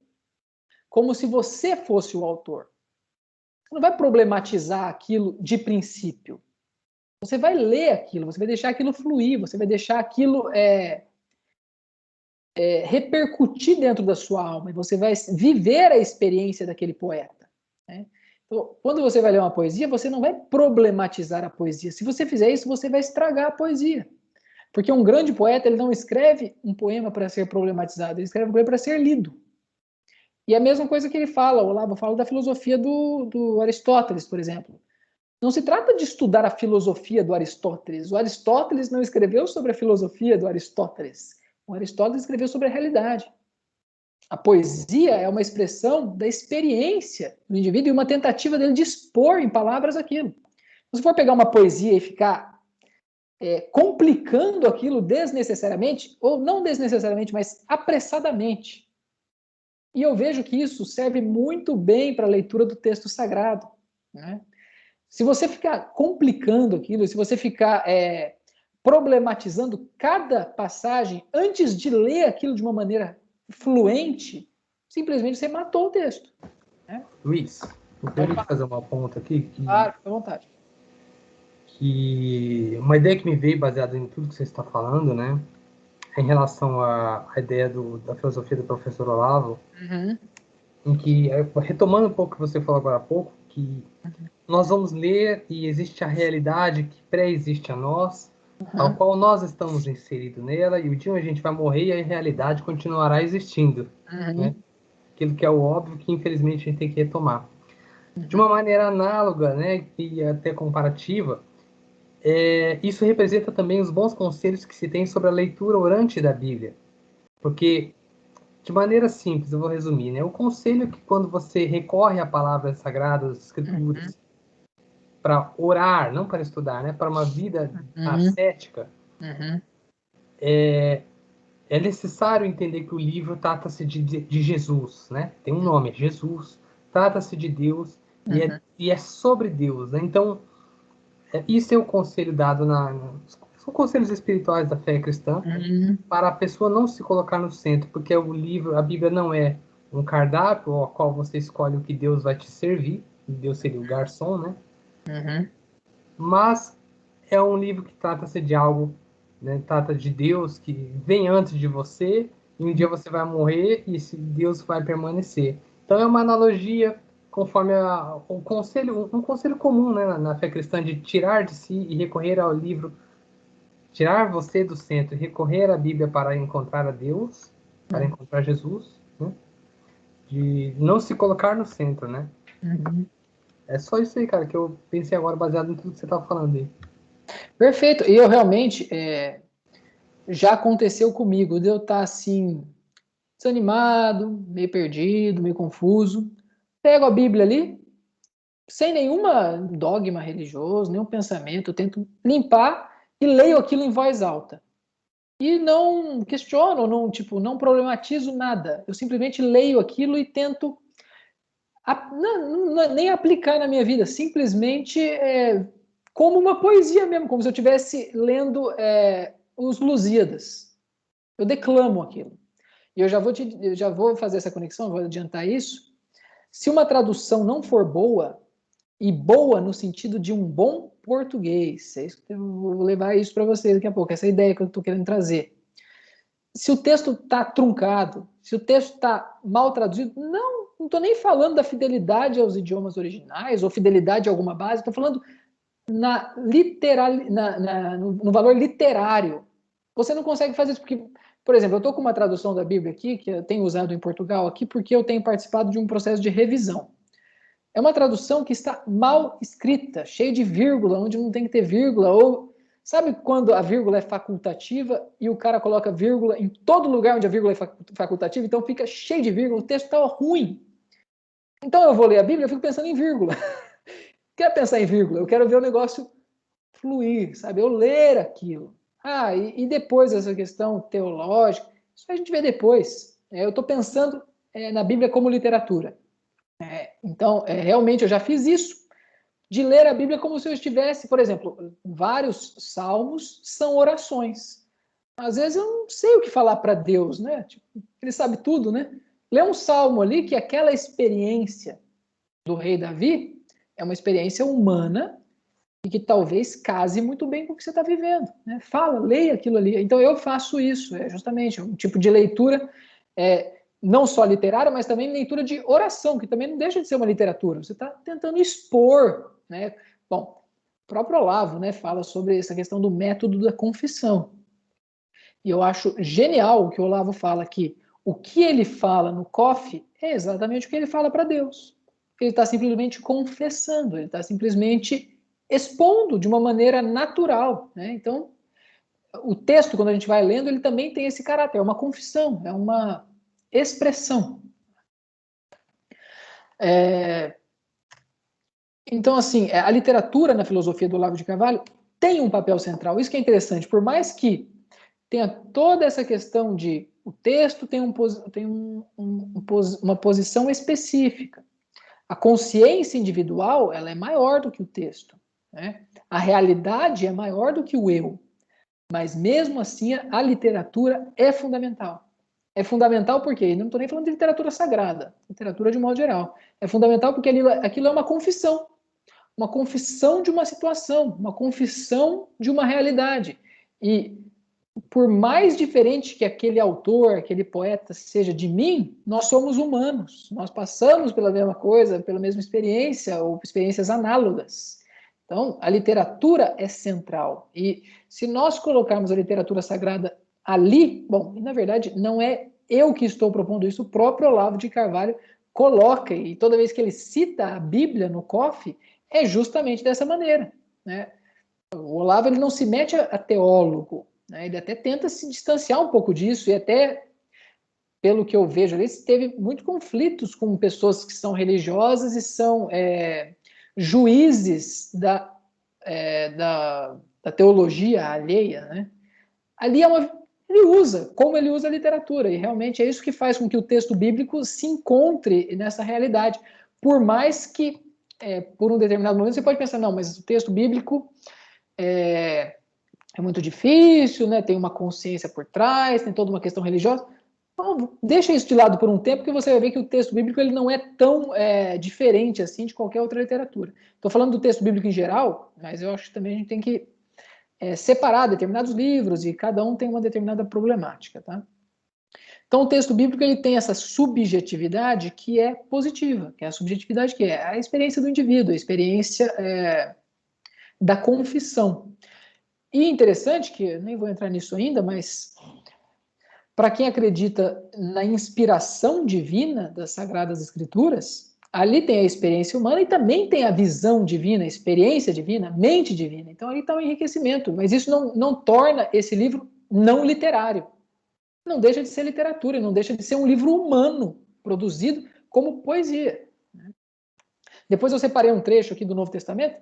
como se você fosse o autor. Você não vai problematizar aquilo de princípio. Você vai ler aquilo, você vai deixar aquilo fluir, você vai deixar aquilo repercutir dentro da sua alma, e você vai viver a experiência daquele poeta, né? Então, quando você vai ler uma poesia, você não vai problematizar a poesia. Se você fizer isso, você vai estragar a poesia. Porque um grande poeta, ele não escreve um poema para ser problematizado, ele escreve um poema para ser lido. E a mesma coisa que ele fala, o Olavo fala da filosofia do Aristóteles, por exemplo. Não se trata de estudar a filosofia do Aristóteles. O Aristóteles não escreveu sobre a filosofia do Aristóteles. O Aristóteles escreveu sobre a realidade. A poesia é uma expressão da experiência do indivíduo e uma tentativa dele de expor em palavras aquilo. Se for pegar uma poesia e ficar complicando aquilo desnecessariamente, ou não desnecessariamente, mas apressadamente, e eu vejo que isso serve muito bem para a leitura do texto sagrado, né? Se você ficar complicando aquilo, se você ficar problematizando cada passagem antes de ler aquilo de uma maneira fluente, simplesmente você matou o texto, né? Luiz, eu queria te fazer uma ponta aqui. Claro, fica à vontade. Que uma ideia que me veio baseada em tudo que você está falando, né? Em relação à ideia da filosofia do professor Olavo, em que, retomando um pouco o que você falou agora há pouco, que nós vamos ler e existe a realidade que pré-existe a nós, ao qual nós estamos inseridos nela, e o dia onde a gente vai morrer e a realidade continuará existindo. Né? Aquilo que é o óbvio que, infelizmente, a gente tem que retomar. De uma maneira análoga, né, e até comparativa, isso representa também os bons conselhos que se tem sobre a leitura orante da Bíblia. Porque, de maneira simples, eu vou resumir, né? O conselho é que quando você recorre à palavra sagrada, às escrituras, para orar, não para estudar, né? Para uma vida ascética, é necessário entender que o livro trata-se de Jesus, né? Tem um nome, Jesus, trata-se de Deus e é sobre Deus, né? Então, isso é o conselho dado são conselhos espirituais da fé cristã, para a pessoa não se colocar no centro, porque a Bíblia não é um cardápio ao qual você escolhe o que Deus vai te servir, Deus seria o garçom, né? Mas é um livro que trata-se de algo, né? Trata de Deus que vem antes de você, e um dia você vai morrer e esse Deus vai permanecer. Então é uma analogia conforme um conselho comum, né, na fé cristã, de tirar de si e recorrer ao livro, tirar você do centro e recorrer à Bíblia para encontrar a Deus, para encontrar Jesus, né? De não se colocar no centro, né? É só isso aí, cara, que eu pensei agora baseado em tudo que você estava falando aí. Perfeito. E eu realmente, já aconteceu comigo, de eu estar assim, desanimado, meio perdido, meio confuso. Pego a Bíblia ali, sem nenhuma dogma religioso, nenhum pensamento, eu tento limpar e leio aquilo em voz alta. E não questiono, não problematizo nada. Eu simplesmente leio aquilo e tento nem aplicar na minha vida, simplesmente como uma poesia mesmo, como se eu estivesse lendo os Lusíadas. Eu declamo aquilo. E eu já vou fazer essa conexão, vou adiantar isso. Se uma tradução não for boa, e boa no sentido de um bom português, eu vou levar isso para vocês daqui a pouco, essa ideia que eu estou querendo trazer. Se o texto está truncado, se o texto está mal traduzido, não estou nem falando da fidelidade aos idiomas originais ou fidelidade a alguma base, estou falando no valor literário. você não consegue fazer isso, porque, por exemplo, eu estou com uma tradução da Bíblia aqui, que eu tenho usado em Portugal aqui, porque eu tenho participado de um processo de revisão. É uma tradução que está mal escrita, cheia de vírgula, onde não tem que ter vírgula, ou sabe quando a vírgula é facultativa e o cara coloca vírgula em todo lugar onde a vírgula é facultativa, então fica cheio de vírgula, o texto está ruim. Então eu vou ler a Bíblia, eu fico pensando em vírgula. Quero pensar em vírgula, eu quero ver o negócio fluir, sabe? Eu ler aquilo. E depois essa questão teológica, isso a gente vê depois. Eu estou pensando na Bíblia como literatura. Então, realmente eu já fiz isso, de ler a Bíblia como se eu estivesse, por exemplo, vários salmos são orações. Às vezes eu não sei o que falar para Deus, né? Tipo, ele sabe tudo, né? Lê um salmo ali que aquela experiência do rei Davi é uma experiência humana e que talvez case muito bem com o que você está vivendo, né? Fala, leia aquilo ali. Então eu faço isso, justamente um tipo de leitura não só literária, mas também leitura de oração, que também não deixa de ser uma literatura. Você está tentando expor, né? Bom, o próprio Olavo, né, fala sobre essa questão do método da confissão. E eu acho genial o que o Olavo fala aqui. O que ele fala no COF é exatamente o que ele fala para Deus. Ele está simplesmente confessando, ele está simplesmente expondo de uma maneira natural, né? Então, o texto, quando a gente vai lendo, ele também tem esse caráter, é uma confissão, é uma expressão. Então, assim, a literatura na filosofia do Olavo de Carvalho tem um papel central. Isso que é interessante. Por mais que tenha toda essa questão de o texto tem uma posição específica. A consciência individual, ela é maior do que o texto, né? A realidade é maior do que o eu. Mas, mesmo assim, a literatura é fundamental. É fundamental porque, não estou nem falando de literatura sagrada, literatura de modo geral. É fundamental porque aquilo é uma confissão de uma situação, uma confissão de uma realidade. E, por mais diferente que aquele autor, aquele poeta seja de mim, nós somos humanos. Nós passamos pela mesma coisa, pela mesma experiência, ou experiências análogas. Então, a literatura é central. E se nós colocarmos a literatura sagrada ali, bom, na verdade, não é eu que estou propondo isso, o próprio Olavo de Carvalho coloca, e toda vez que ele cita a Bíblia no COF, é justamente dessa maneira, né? O Olavo, ele não se mete a teólogo, né? Ele até tenta se distanciar um pouco disso, e até, pelo que eu vejo, ele teve muitos conflitos com pessoas que são religiosas e são juízes da teologia alheia, né? Ali ele usa a literatura, e realmente é isso que faz com que o texto bíblico se encontre nessa realidade. Por mais que, por um determinado momento, você pode pensar, não, mas o texto bíblico é muito difícil, né? Tem uma consciência por trás, tem toda uma questão religiosa. Bom, deixa isso de lado por um tempo, que você vai ver que o texto bíblico ele não é tão diferente assim de qualquer outra literatura. Estou falando do texto bíblico em geral, mas eu acho que também a gente tem que separar determinados livros, e cada um tem uma determinada problemática, tá? Então, o texto bíblico ele tem essa subjetividade que é positiva, que é a subjetividade que é a experiência do indivíduo, a experiência da confissão. E interessante, que eu nem vou entrar nisso ainda, mas para quem acredita na inspiração divina das Sagradas Escrituras, ali tem a experiência humana e também tem a visão divina, a experiência divina, mente divina. Então ali está o enriquecimento, mas isso não torna esse livro não literário. Não deixa de ser literatura, não deixa de ser um livro humano, produzido como poesia. Depois eu separei um trecho aqui do Novo Testamento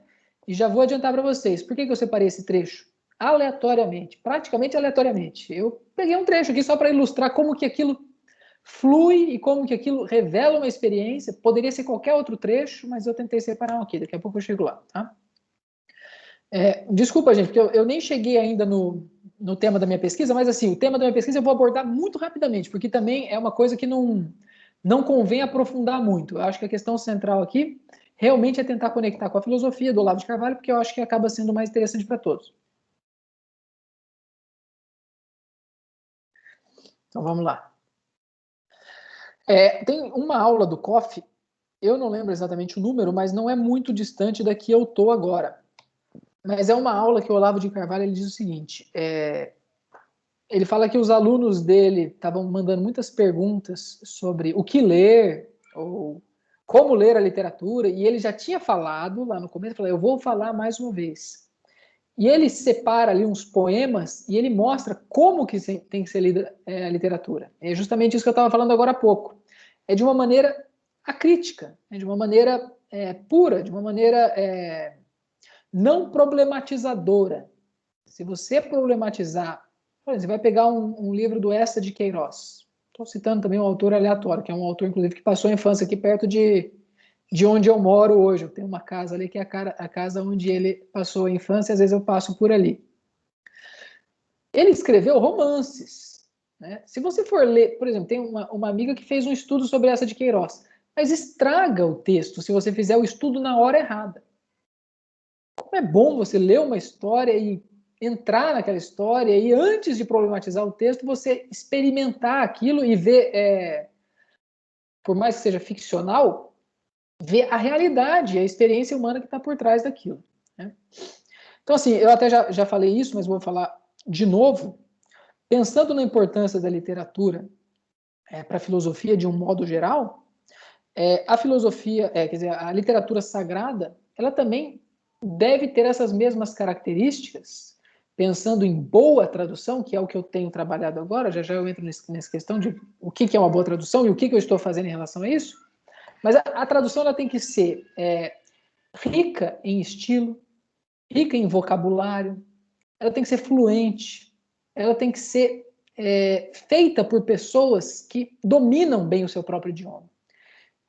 e já vou adiantar para vocês. Por que eu separei esse trecho? Aleatoriamente, praticamente aleatoriamente. Eu peguei um trecho aqui só para ilustrar como que aquilo flui e como que aquilo revela uma experiência. Poderia ser qualquer outro trecho, mas eu tentei separar um aqui. Daqui a pouco eu chego lá, tá? Desculpa, gente, porque eu nem cheguei ainda no tema da minha pesquisa, mas assim, o tema da minha pesquisa eu vou abordar muito rapidamente, porque também é uma coisa que não convém aprofundar muito. Eu acho que a questão central aqui realmente é tentar conectar com a filosofia do Olavo de Carvalho, porque eu acho que acaba sendo mais interessante para todos. Então vamos lá. Tem uma aula do COF, eu não lembro exatamente o número, mas não é muito distante da que eu estou agora. Mas é uma aula que o Olavo de Carvalho ele diz o seguinte: ele fala que os alunos dele estavam mandando muitas perguntas sobre o que ler, ou como ler a literatura, e ele já tinha falado lá no começo, falou, eu vou falar mais uma vez. E ele separa ali uns poemas e ele mostra como que tem que ser lida a literatura. É justamente isso que eu estava falando agora há pouco. É de uma maneira acrítica, é de uma maneira pura, de uma maneira não problematizadora. Se você problematizar, por exemplo, você vai pegar um livro do Essa de Queiroz. Estou citando também um autor aleatório, que é um autor, inclusive, que passou a infância aqui perto de onde eu moro hoje. Eu tenho uma casa ali que é a casa onde ele passou a infância, às vezes eu passo por ali. Ele escreveu romances. Né? Se você for ler, por exemplo, tem uma amiga que fez um estudo sobre Essa de Queiroz, mas estraga o texto se você fizer o estudo na hora errada. Como é bom você ler uma história e entrar naquela história e antes de problematizar o texto, você experimentar aquilo e ver, por mais que seja ficcional, ver a realidade, a experiência humana que está por trás daquilo. Né? Então, assim, eu até já falei isso, mas vou falar de novo. Pensando na importância da literatura para a filosofia de um modo geral, a filosofia, quer dizer, a literatura sagrada, ela também deve ter essas mesmas características, pensando em boa tradução, que é o que eu tenho trabalhado agora, já eu entro nessa questão de o que é uma boa tradução e o que eu estou fazendo em relação a isso, mas a tradução ela tem que ser rica em estilo, rica em vocabulário, ela tem que ser fluente, ela tem que ser feita por pessoas que dominam bem o seu próprio idioma.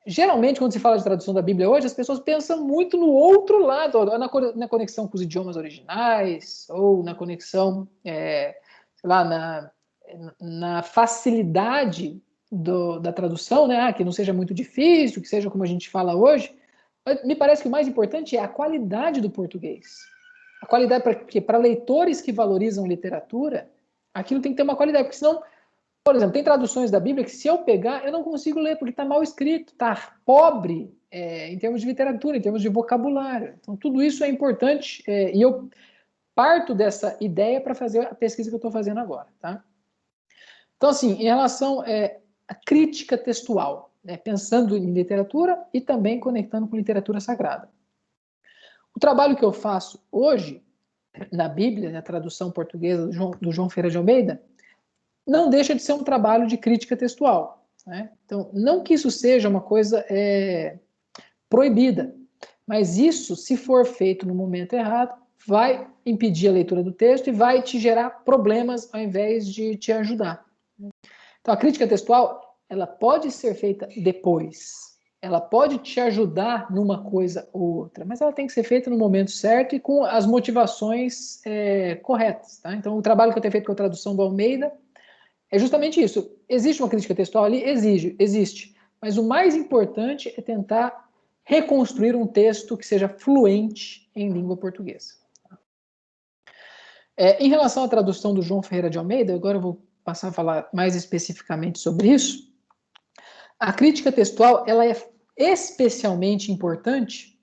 Geralmente, quando se fala de tradução da Bíblia hoje, as pessoas pensam muito no outro lado, na conexão com os idiomas originais, ou na conexão, sei lá, na facilidade da tradução, né? Que não seja muito difícil, que seja como a gente fala hoje. Mas me parece que o mais importante é a qualidade do português. A qualidade, porque para leitores que valorizam literatura, aquilo tem que ter uma qualidade, porque senão, por exemplo, tem traduções da Bíblia que se eu pegar, eu não consigo ler, porque está mal escrito, está pobre em termos de literatura, em termos de vocabulário. Então, tudo isso é importante e eu parto dessa ideia para fazer a pesquisa que eu estou fazendo agora. Tá? Então, assim, em relação à crítica textual, pensando em literatura e também conectando com literatura sagrada. O trabalho que eu faço hoje, na Bíblia, na tradução portuguesa do João Ferreira de Almeida, não deixa de ser um trabalho de crítica textual. Né? Então, não que isso seja uma coisa proibida, mas isso, se for feito no momento errado, vai impedir a leitura do texto e vai te gerar problemas ao invés de te ajudar. Então, a crítica textual, ela pode ser feita depois. Ela pode te ajudar numa coisa ou outra, mas ela tem que ser feita no momento certo e com as motivações corretas. Tá? Então, o trabalho que eu tenho feito com a tradução do Almeida é justamente isso. Existe uma crítica textual ali? Existe. Mas o mais importante é tentar reconstruir um texto que seja fluente em língua portuguesa. Em relação à tradução do João Ferreira de Almeida, agora eu vou passar a falar mais especificamente sobre isso. A crítica textual ela é especialmente importante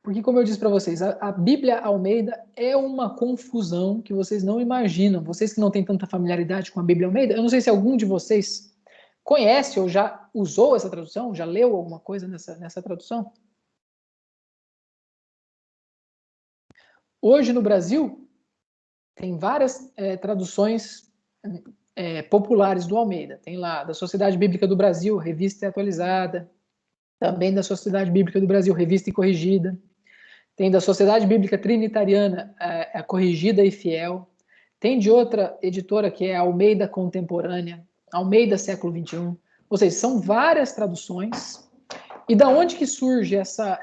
porque, como eu disse para vocês, a Bíblia Almeida é uma confusão que vocês não imaginam. Vocês que não têm tanta familiaridade com a Bíblia Almeida, eu não sei se algum de vocês conhece ou já usou essa tradução, já leu alguma coisa nessa tradução. Hoje, no Brasil, tem várias traduções populares do Almeida. Tem lá da Sociedade Bíblica do Brasil, revista e atualizada. Também da Sociedade Bíblica do Brasil, revista e corrigida. Tem da Sociedade Bíblica Trinitariana, a Corrigida e Fiel. Tem de outra editora que é a Almeida Contemporânea, Almeida Século XXI. Ou seja, são várias traduções. E da onde que surge essa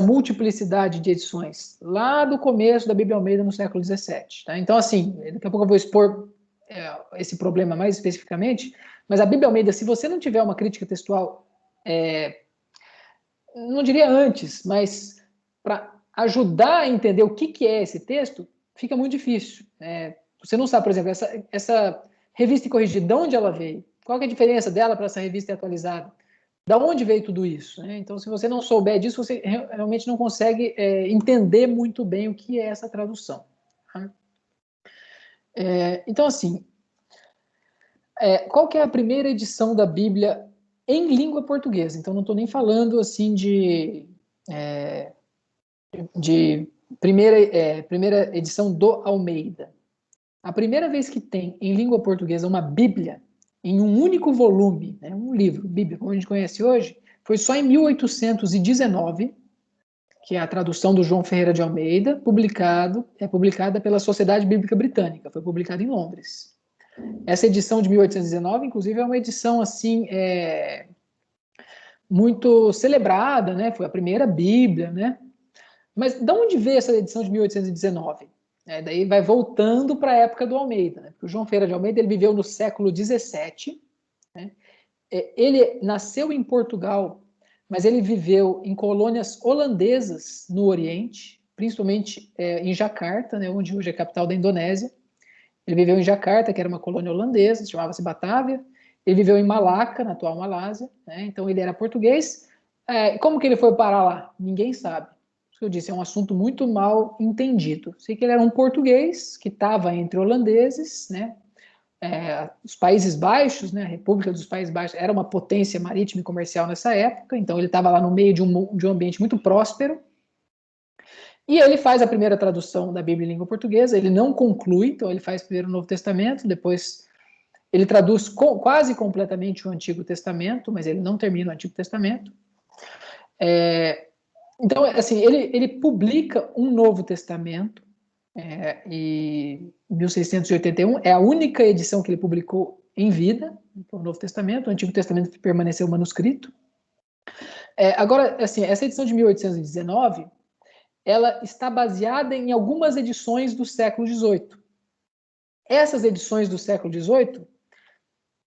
multiplicidade de edições? Lá do começo da Bíblia Almeida no século XVII. Tá? Então, assim, daqui a pouco eu vou expor esse problema mais especificamente, mas a Bíblia Almeida, se você não tiver uma crítica textual, não diria antes, mas para ajudar a entender o que é esse texto, fica muito difícil. Você não sabe, por exemplo, essa revista corrigida, de onde ela veio? Qual que é a diferença dela para essa revista atualizada? Da onde veio tudo isso? Então, se você não souber disso, você realmente não consegue entender muito bem o que é essa tradução. Tá? Então, assim, qual que é a primeira edição da Bíblia em língua portuguesa? Então, não estou nem falando, assim, de primeira edição do Almeida. A primeira vez que tem em língua portuguesa uma Bíblia, em um único volume, né, um livro, Bíblia, como a gente conhece hoje, foi só em 1819, que é a tradução do João Ferreira de Almeida, publicada pela Sociedade Bíblica Britânica, foi publicada em Londres. Essa edição de 1819, inclusive, é uma edição assim muito celebrada, né? Foi a primeira Bíblia, né? Mas de onde veio essa edição de 1819? Daí vai voltando para a época do Almeida, né? Porque o João Ferreira de Almeida ele viveu no século XVII, né? Ele nasceu em Portugal, mas ele viveu em colônias holandesas no Oriente, principalmente em Jacarta, né, onde hoje é a capital da Indonésia. Ele viveu em Jacarta, que era uma colônia holandesa, chamava-se Batávia. Ele viveu em Malaca, na atual Malásia, né? Então ele era português. Como que ele foi parar lá? Ninguém sabe. Eu disse, é um assunto muito mal entendido. Sei que ele era um português que estava entre holandeses, né? Os Países Baixos, né? A República dos Países Baixos era uma potência marítima e comercial nessa época, então ele estava lá no meio de um ambiente muito próspero. E ele faz a primeira tradução da Bíblia em língua portuguesa, ele não conclui, então ele faz primeiro o Novo Testamento, depois ele traduz quase completamente o Antigo Testamento, mas ele não termina o Antigo Testamento. Então, assim, ele publica um Novo Testamento, em 1681, é a única edição que ele publicou em vida, o Novo Testamento. O Antigo Testamento permaneceu manuscrito. Agora, assim, essa edição de 1819, ela está baseada em algumas edições do século XVIII. Essas edições do século XVIII,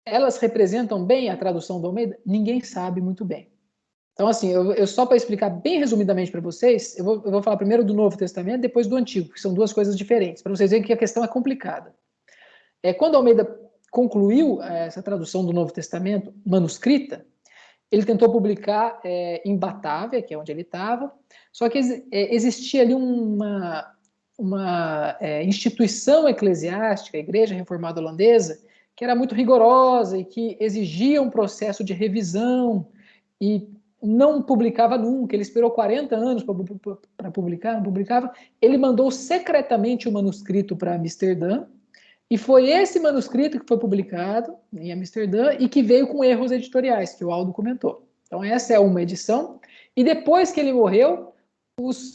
elas representam bem a tradução do Almeida? Ninguém sabe muito bem. Então, assim, eu só para explicar bem resumidamente para vocês, eu vou falar primeiro do Novo Testamento, depois do Antigo, que são duas coisas diferentes, para vocês verem que a questão é complicada. Quando Almeida concluiu essa tradução do Novo Testamento manuscrita, ele tentou publicar em Batávia, que é onde ele estava, só que existia ali uma instituição eclesiástica, a Igreja Reformada Holandesa, que era muito rigorosa e que exigia um processo de revisão e não publicava nunca. Ele esperou 40 anos para publicar, não publicava. Ele mandou secretamente o manuscrito para Amsterdã, e foi esse manuscrito que foi publicado em Amsterdã e que veio com erros editoriais, que o Aldo comentou. Então, essa é uma edição. E depois que ele morreu, os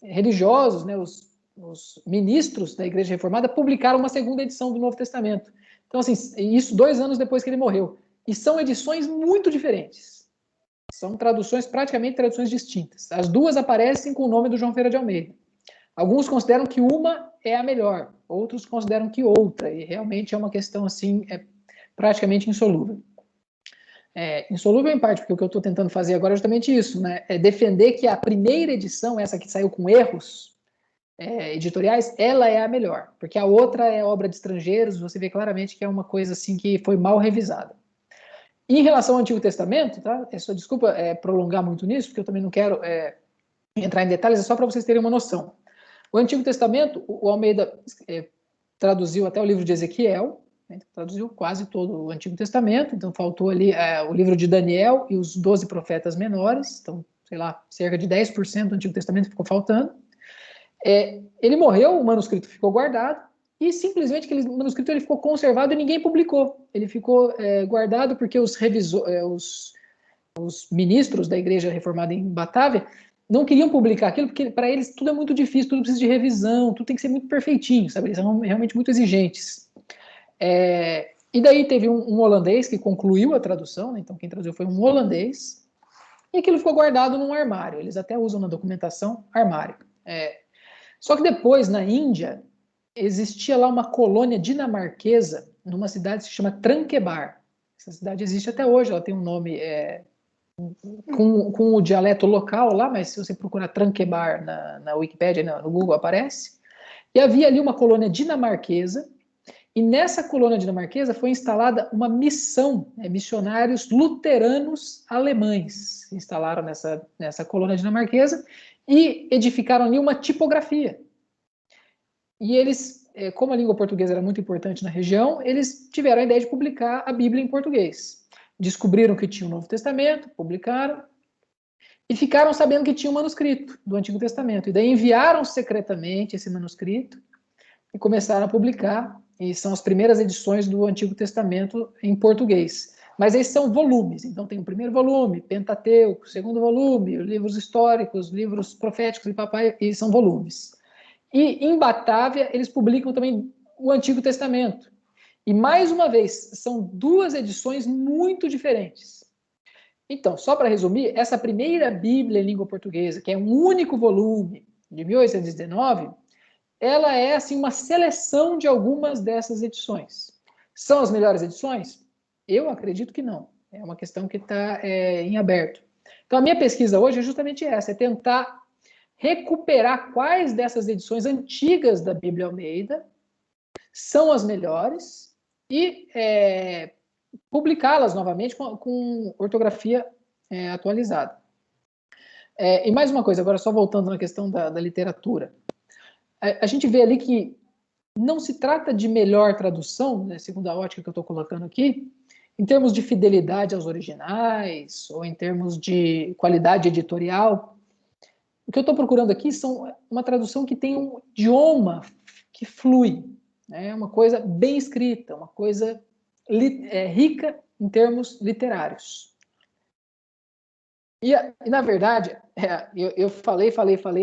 religiosos, né, os ministros da Igreja Reformada, publicaram uma segunda edição do Novo Testamento. Então, assim, isso 2 anos depois que ele morreu. E são edições muito diferentes. São praticamente traduções distintas. As duas aparecem com o nome do João Ferreira de Almeida. Alguns consideram que uma é a melhor, outros consideram que outra, e realmente é uma questão assim, praticamente insolúvel. Insolúvel em parte, porque o que eu estou tentando fazer agora é justamente isso, né? É defender que a primeira edição, essa que saiu com erros editoriais, ela é a melhor, porque a outra é obra de estrangeiros, você vê claramente que é uma coisa assim que foi mal revisada. Em relação ao Antigo Testamento, tá? Desculpa prolongar muito nisso, porque eu também não quero entrar em detalhes, é só para vocês terem uma noção. O Antigo Testamento, o Almeida traduziu até o livro de Ezequiel, né? Traduziu quase todo o Antigo Testamento, então faltou ali o livro de Daniel e os 12 profetas menores, então, sei lá, cerca de 10% do Antigo Testamento ficou faltando. Ele morreu, o manuscrito ficou guardado, e simplesmente aquele manuscrito ele ficou conservado e ninguém publicou. Ele ficou guardado porque os ministros da Igreja Reformada em Batávia não queriam publicar aquilo, porque para eles tudo é muito difícil, tudo precisa de revisão, tudo tem que ser muito perfeitinho, sabe? Eles são realmente muito exigentes. E daí teve um holandês que concluiu a tradução, né? Então quem traduziu foi um holandês, e aquilo ficou guardado num armário. Eles até usam na documentação armário. Só que depois, na Índia, existia lá uma colônia dinamarquesa, numa cidade que se chama Tranquebar. Essa cidade existe até hoje, ela tem um nome com o dialeto local lá, mas se você procurar Tranquebar na Wikipédia, no Google aparece. E havia ali uma colônia dinamarquesa, e nessa colônia dinamarquesa foi instalada uma missão, missionários luteranos alemães se instalaram nessa colônia dinamarquesa e edificaram ali uma tipografia. E eles como a língua portuguesa era muito importante na região, eles tiveram a ideia de publicar a Bíblia em português. Descobriram que tinha o Novo Testamento, publicaram, e ficaram sabendo que tinha um manuscrito do Antigo Testamento. E daí enviaram secretamente esse manuscrito e começaram a publicar, e são as primeiras edições do Antigo Testamento em português. Mas esses são volumes, então tem o primeiro volume, Pentateuco, o segundo volume, livros históricos, livros proféticos e papai, e são volumes. E em Batávia eles publicam também o Antigo Testamento. E mais uma vez, são duas edições muito diferentes. Então, só para resumir, essa primeira Bíblia em língua portuguesa, que é um único volume, de 1819, ela é assim uma seleção de algumas dessas edições. São as melhores edições? Eu acredito que não. É uma questão que está em aberto. Então, a minha pesquisa hoje é justamente essa, é tentar recuperar quais dessas edições antigas da Bíblia Almeida são as melhores e publicá-las novamente com ortografia atualizada. E mais uma coisa, agora só voltando na questão da literatura. A gente vê ali que não se trata de melhor tradução, né, segundo a ótica que eu estou colocando aqui, em termos de fidelidade aos originais, ou em termos de qualidade editorial. O que eu estou procurando aqui são uma tradução que tem um idioma que flui, né, uma coisa bem escrita, uma coisa rica em termos literários. E na verdade, eu falei,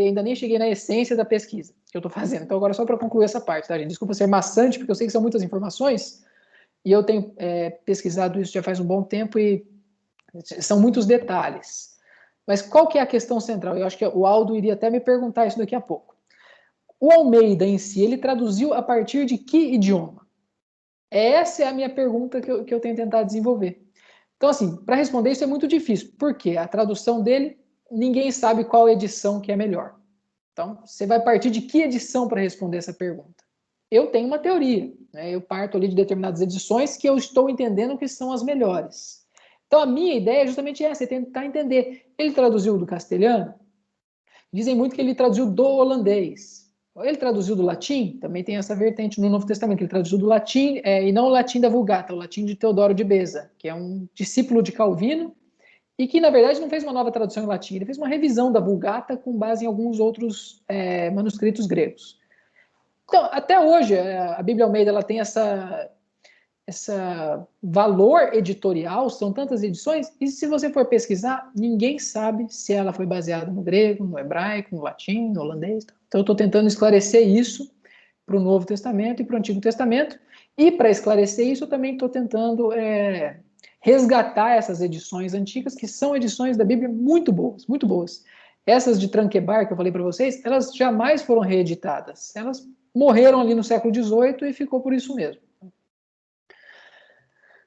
ainda nem cheguei na essência da pesquisa que eu estou fazendo. Então, agora só para concluir essa parte, tá, gente? Desculpa ser maçante, porque eu sei que são muitas informações, e eu tenho pesquisado isso já faz um bom tempo, e são muitos detalhes. Mas qual que é a questão central? Eu acho que o Aldo iria até me perguntar isso daqui a pouco. O Almeida, em si, ele traduziu a partir de que idioma? Essa é a minha pergunta que eu tenho tentado desenvolver. Então, assim, para responder isso é muito difícil, porque a tradução dele, ninguém sabe qual edição que é melhor. Então, você vai partir de que edição para responder essa pergunta? Eu tenho uma teoria, né? Eu parto ali de determinadas edições que eu estou entendendo que são as melhores. Então, a minha ideia é justamente essa, é tentar entender. Ele traduziu do castelhano? Dizem muito que ele traduziu do holandês. Ele traduziu do latim? Também tem essa vertente no Novo Testamento, que ele traduziu do latim, e não o latim da Vulgata, o latim de Teodoro de Beza, que é um discípulo de Calvino, e que, na verdade, não fez uma nova tradução em latim, ele fez uma revisão da Vulgata com base em alguns outros manuscritos gregos. Então, até hoje, a Bíblia Almeida ela tem essa valor editorial, são tantas edições, e se você for pesquisar, ninguém sabe se ela foi baseada no grego, no hebraico, no latim, no holandês. Então, eu estou tentando esclarecer isso para o Novo Testamento e para o Antigo Testamento, e para esclarecer isso, eu também estou tentando resgatar essas edições antigas, que são edições da Bíblia muito boas, muito boas. Essas de Tranquebar, que eu falei para vocês, elas jamais foram reeditadas. Elas morreram ali no século XVIII e ficou por isso mesmo.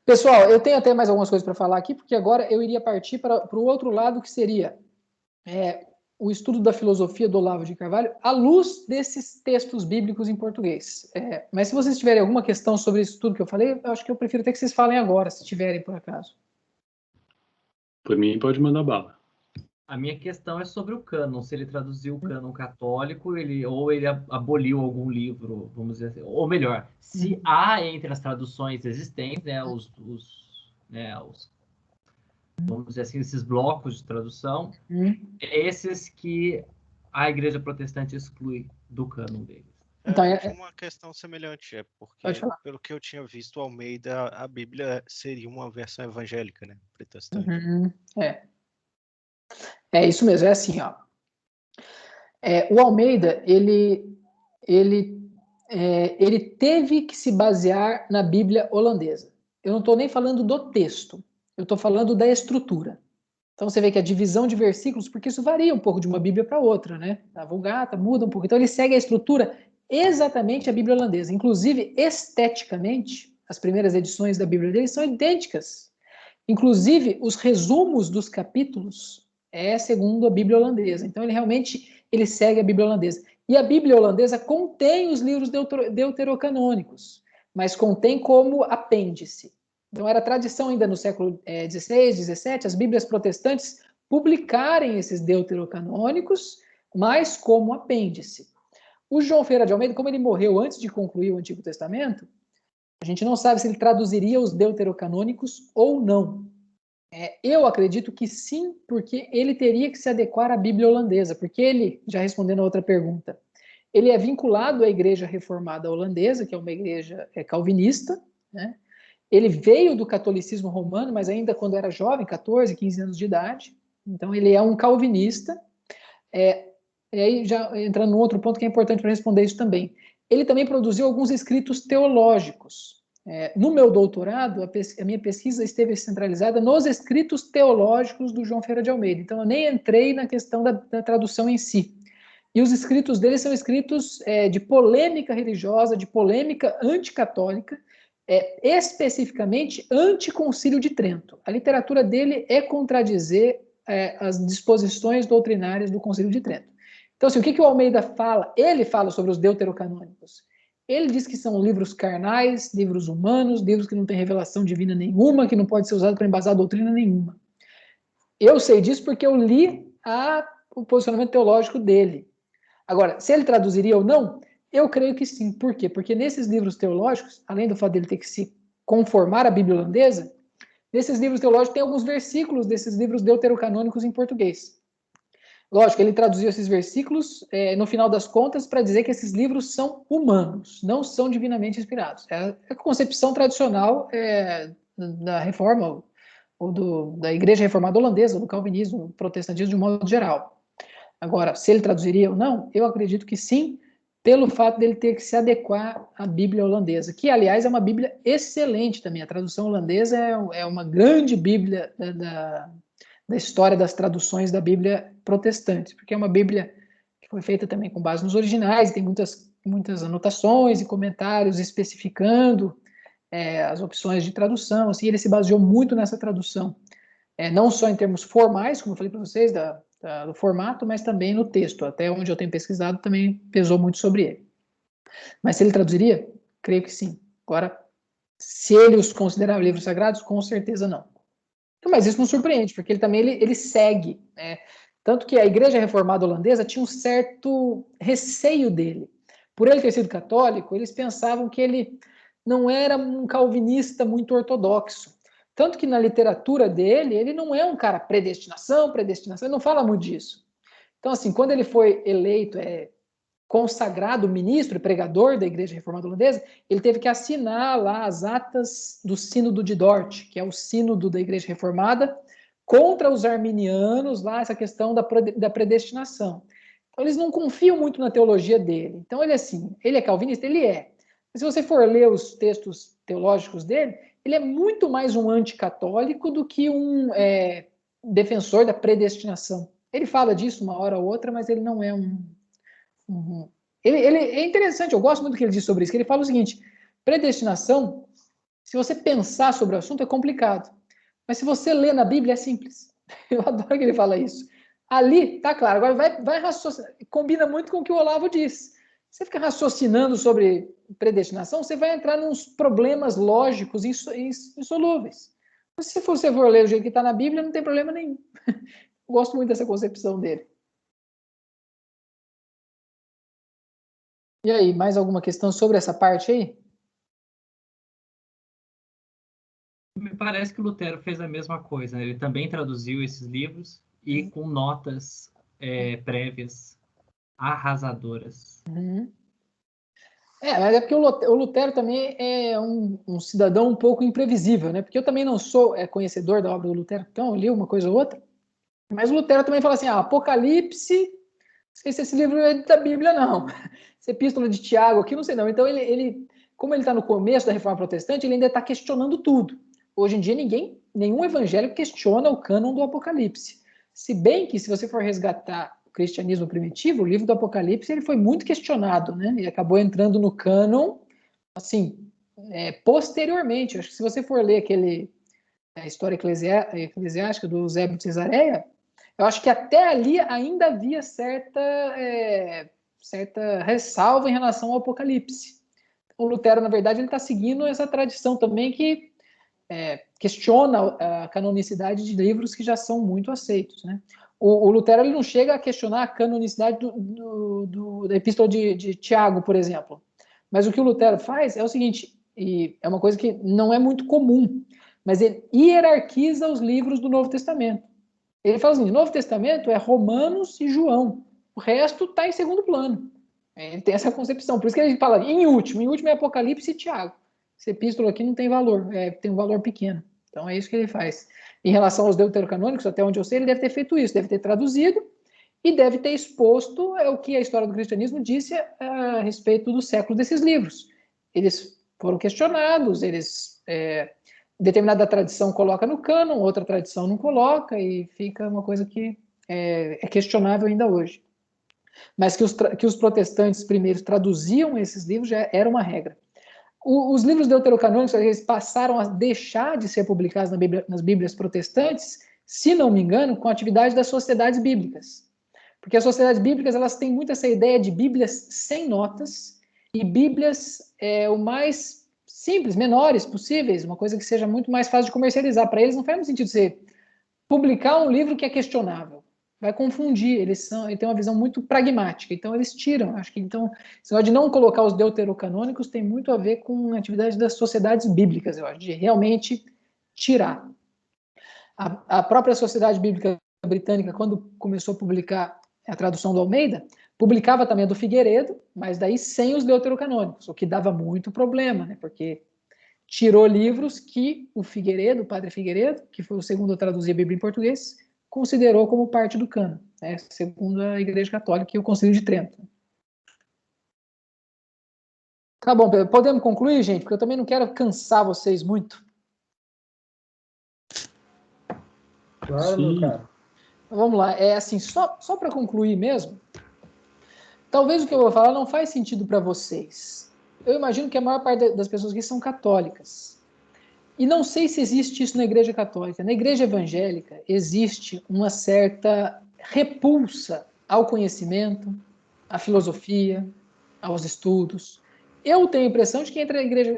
Pessoal, eu tenho até mais algumas coisas para falar aqui, porque agora eu iria partir para o outro lado, que seria o estudo da filosofia do Olavo de Carvalho à luz desses textos bíblicos em português. Mas se vocês tiverem alguma questão sobre isso tudo que eu falei, eu acho que eu prefiro até que vocês falem agora, se tiverem, por acaso. Por mim, pode mandar bala. A minha questão é sobre o cânon, se ele traduziu o cânon católico, ou ele aboliu algum livro, vamos dizer assim, ou melhor, se há entre as traduções existentes, né, vamos dizer assim, esses blocos de tradução, esses que a Igreja Protestante exclui do cânon deles. Então, uma questão semelhante, porque, pelo que eu tinha visto, Almeida, a Bíblia seria uma versão evangélica, né, protestante. É isso mesmo, é assim, ó. O Almeida, ele teve que se basear na Bíblia holandesa. Eu não estou nem falando do texto, eu estou falando da estrutura. Então você vê que a divisão de versículos, porque isso varia um pouco de uma Bíblia para outra, né? A Vulgata muda um pouco. Então ele segue a estrutura exatamente a Bíblia holandesa. Inclusive, esteticamente, as primeiras edições da Bíblia dele são idênticas. Inclusive, os resumos dos capítulos segundo a Bíblia holandesa. Então, ele segue a Bíblia holandesa. E a Bíblia holandesa contém os livros deuterocanônicos, mas contém como apêndice. Então, era tradição ainda no século XVI, XVII, as Bíblias protestantes publicarem esses deuterocanônicos, mas como apêndice. O João Ferreira de Almeida, como ele morreu antes de concluir o Antigo Testamento, a gente não sabe se ele traduziria os deuterocanônicos ou não. Eu acredito que sim, porque ele teria que se adequar à Bíblia holandesa, porque ele, já respondendo a outra pergunta, ele é vinculado à Igreja Reformada Holandesa, que é uma igreja calvinista, né? Ele veio do catolicismo romano, mas ainda quando era jovem, 14, 15 anos de idade, então ele é um calvinista. E aí, já entrando num outro ponto que é importante para responder isso também, ele também produziu alguns escritos teológicos. No meu doutorado, a minha pesquisa esteve centralizada nos escritos teológicos do João Ferreira de Almeida, então eu nem entrei na questão da tradução em si. E os escritos dele são escritos de polêmica religiosa, de polêmica anticatólica, especificamente anti-concílio de Trento. A literatura dele é contradizer as disposições doutrinárias do Concílio de Trento. Então, assim, o que o Almeida fala? Ele fala sobre os deuterocanônicos. Ele diz que são livros carnais, livros humanos, livros que não têm revelação divina nenhuma, que não pode ser usado para embasar doutrina nenhuma. Eu sei disso porque eu li o posicionamento teológico dele. Agora, se ele traduziria ou não, eu creio que sim. Por quê? Porque nesses livros teológicos, além do fato dele ter que se conformar à Bíblia holandesa, nesses livros teológicos tem alguns versículos desses livros deuterocanônicos em português. Lógico, ele traduziu esses versículos, no final das contas, para dizer que esses livros são humanos, não são divinamente inspirados. É a concepção tradicional da Reforma, ou da Igreja Reformada Holandesa, do Calvinismo, do protestantismo de um modo geral. Agora, se ele traduziria ou não, eu acredito que sim, pelo fato dele ter que se adequar à Bíblia holandesa, que, aliás, é uma Bíblia excelente também. A tradução holandesa é uma grande Bíblia da história das traduções da Bíblia protestante, porque é uma Bíblia que foi feita também com base nos originais, tem muitas anotações e comentários especificando as opções de tradução, assim, ele se baseou muito nessa tradução, não só em termos formais, como eu falei para vocês, do formato, mas também no texto, até onde eu tenho pesquisado também pesou muito sobre ele. Mas se ele traduziria? Creio que sim. Agora, se ele os considerava livros sagrados, com certeza não. Mas isso não surpreende, porque ele também ele segue. Tanto que a Igreja Reformada Holandesa tinha um certo receio dele. Por ele ter sido católico, eles pensavam que ele não era um calvinista muito ortodoxo. Tanto que na literatura dele, ele não é um cara predestinação, ele não fala muito disso. Então, assim, quando ele foi eleito, consagrado ministro e pregador da Igreja Reformada Holandesa, ele teve que assinar lá as atas do Sínodo de Dort, que é o sínodo da Igreja Reformada, contra os arminianos, lá essa questão da predestinação. Então, eles não confiam muito na teologia dele. Então, ele é calvinista? Ele é. Mas se você for ler os textos teológicos dele, ele é muito mais um anticatólico do que um defensor da predestinação. Ele fala disso uma hora ou outra, mas ele não é ele é interessante, eu gosto muito do que ele diz sobre isso, que ele fala o seguinte: predestinação, se você pensar sobre o assunto, é complicado. Mas se você ler na Bíblia, é simples. Eu adoro que ele fala isso. Ali, tá claro, agora vai raciocinar, combina muito com o que o Olavo diz. Você fica raciocinando sobre predestinação, você vai entrar nos problemas lógicos insolúveis. Mas se você for ler o jeito que está na Bíblia, não tem problema nenhum. Eu gosto muito dessa concepção dele. E aí, mais alguma questão sobre essa parte aí? Me parece que o Lutero fez a mesma coisa, né? Ele também traduziu esses livros e com notas prévias arrasadoras. Uhum. Mas é porque o Lutero também é um cidadão um pouco imprevisível, né? Porque eu também não sou conhecedor da obra do Lutero, então eu li uma coisa ou outra. Mas o Lutero também fala assim, Apocalipse, não sei se esse livro é da Bíblia, não. Essa epístola de Tiago aqui, não sei não. Então, como ele está no começo da Reforma Protestante, ele ainda está questionando tudo. Hoje em dia, nenhum evangélico questiona o cânon do Apocalipse. Se bem que, se você for resgatar o cristianismo primitivo, o livro do Apocalipse ele foi muito questionado, né? E acabou entrando no cânon, assim, posteriormente. Acho que se você for ler a história eclesiástica do Eusébio de Cesareia, eu acho que até ali ainda havia certa ressalva em relação ao Apocalipse. O Lutero, na verdade, ele está seguindo essa tradição também que questiona a canonicidade de livros que já são muito aceitos, né? o Lutero ele não chega a questionar a canonicidade da Epístola de Tiago, por exemplo. Mas o que o Lutero faz é o seguinte, e é uma coisa que não é muito comum, mas ele hierarquiza os livros do Novo Testamento. Ele fala assim, o Novo Testamento é Romanos e João. O resto está em segundo plano. Ele tem essa concepção. Por isso que ele fala em último é Apocalipse e Tiago. Essa epístola aqui não tem valor, tem um valor pequeno. Então é isso que ele faz. Em relação aos deuterocanônicos, até onde eu sei, ele deve ter feito isso, deve ter traduzido e deve ter exposto o que a história do cristianismo disse a respeito do século desses livros. Eles foram questionados, determinada tradição coloca no cânon, outra tradição não coloca, e fica uma coisa que é questionável ainda hoje. Mas que os protestantes primeiros traduziam esses livros já era uma regra. Os livros deuterocanônicos eles passaram a deixar de ser publicados nas Bíblias protestantes, se não me engano, com a atividade das sociedades bíblicas. Porque as sociedades bíblicas elas têm muito essa ideia de Bíblias sem notas e Bíblias o mais simples, menores possíveis, uma coisa que seja muito mais fácil de comercializar. Para eles não faz muito sentido você publicar um livro que é questionável. Vai confundir, eles têm uma visão muito pragmática, então eles tiram. Acho que então, esse negócio de não colocar os deuterocanônicos tem muito a ver com a atividade das sociedades bíblicas, eu acho, de realmente tirar. A própria Sociedade Bíblica Britânica, quando começou a publicar a tradução do Almeida, publicava também a do Figueiredo, mas daí sem os deuterocanônicos, o que dava muito problema, né? Porque tirou livros que o Figueiredo, o padre Figueiredo, que foi o segundo a traduzir a Bíblia em português, considerou como parte do cânon, né? Segundo a Igreja Católica e o Concílio de Trento. Tá bom, Pedro, podemos concluir, gente? Porque eu também não quero cansar vocês muito. Claro, meu cara. Vamos lá, assim, só para concluir mesmo, talvez o que eu vou falar não faz sentido para vocês. Eu imagino que a maior parte das pessoas aqui são católicas. E não sei se existe isso na Igreja Católica. Na Igreja Evangélica existe uma certa repulsa ao conhecimento, à filosofia, aos estudos. Eu tenho a impressão de que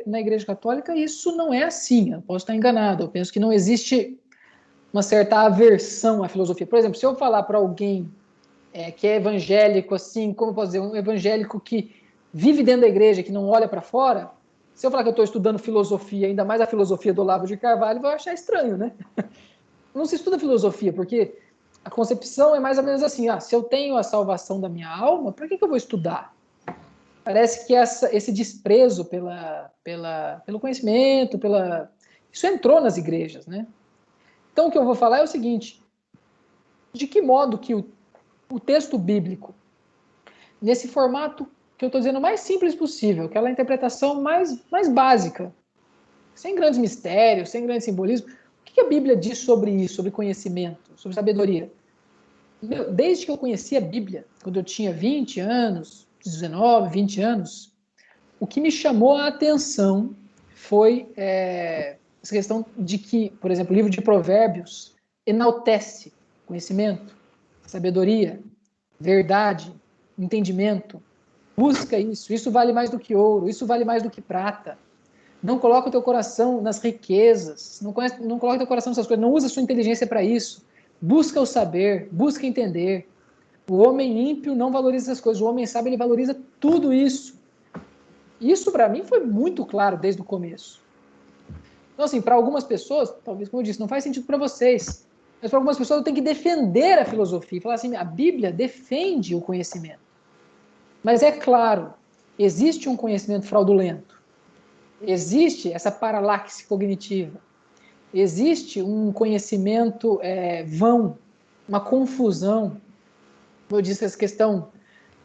na Igreja Católica isso não é assim. Eu posso estar enganado. Eu penso que não existe uma certa aversão à filosofia. Por exemplo, se eu falar para alguém que é evangélico, assim, como eu posso dizer, um evangélico que vive dentro da igreja, que não olha para fora, se eu falar que eu estou estudando filosofia, ainda mais a filosofia do Olavo de Carvalho, vai achar estranho, né? Não se estuda filosofia, porque a concepção é mais ou menos assim, se eu tenho a salvação da minha alma, por que eu vou estudar? Parece que esse desprezo pelo conhecimento, isso entrou nas igrejas, né? Então, o que eu vou falar é o seguinte, de que modo que o texto bíblico, nesse formato que eu estou dizendo mais simples possível, aquela interpretação mais básica, sem grandes mistérios, sem grande simbolismo, o que a Bíblia diz sobre isso, sobre conhecimento, sobre sabedoria? Desde que eu conheci a Bíblia, quando eu tinha 20 anos, 19, 20 anos, o que me chamou a atenção foi essa questão de que, por exemplo, o livro de Provérbios enaltece conhecimento, sabedoria, verdade, entendimento. Busca isso. Isso vale mais do que ouro. Isso vale mais do que prata. Não coloca o teu coração nas riquezas. Não coloca o teu coração nessas coisas. Não usa a sua inteligência para isso. Busca o saber. Busca entender. O homem ímpio não valoriza essas coisas. O homem sábio, ele valoriza tudo isso. Isso, para mim, foi muito claro desde o começo. Então, assim, para algumas pessoas, talvez, como eu disse, não faz sentido para vocês. Mas para algumas pessoas eu tenho que defender a filosofia e falar assim, a Bíblia defende o conhecimento. Mas é claro, existe um conhecimento fraudulento. Existe essa paralaxe cognitiva. Existe um conhecimento vão, uma confusão. Como eu disse, essa questão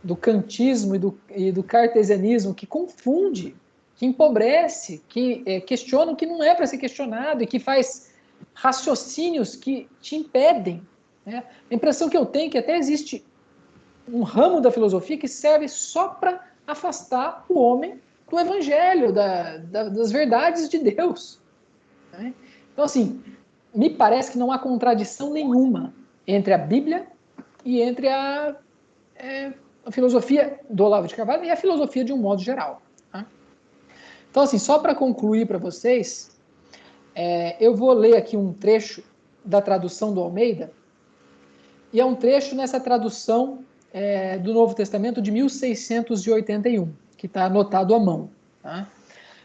do kantismo e do cartesianismo que confunde, que empobrece, que questiona o que não é para ser questionado e que faz raciocínios que te impedem. Né? A impressão que eu tenho é que até existe um ramo da filosofia que serve só para afastar o homem do evangelho, das verdades de Deus. Né? Então, assim, me parece que não há contradição nenhuma entre a Bíblia e entre a filosofia do Olavo de Carvalho e a filosofia de um modo geral. Tá? Então, assim, só para concluir para vocês, eu vou ler aqui um trecho da tradução do Almeida, E é um trecho nessa tradução do Novo Testamento de 1681, que está anotado à mão. Tá?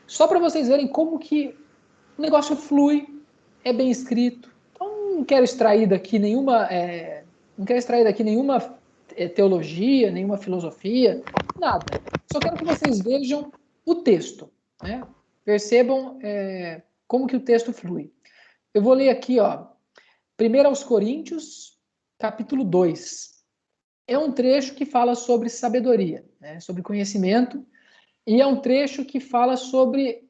Só para vocês verem como que o negócio flui, é bem escrito. Então, não quero extrair daqui nenhuma teologia, nenhuma filosofia, nada. Só quero que vocês vejam o texto, né? Percebam como que o texto flui. Eu vou ler aqui, 1 aos Coríntios, capítulo 2. É um trecho que fala sobre sabedoria, né? Sobre conhecimento, e é um trecho que fala sobre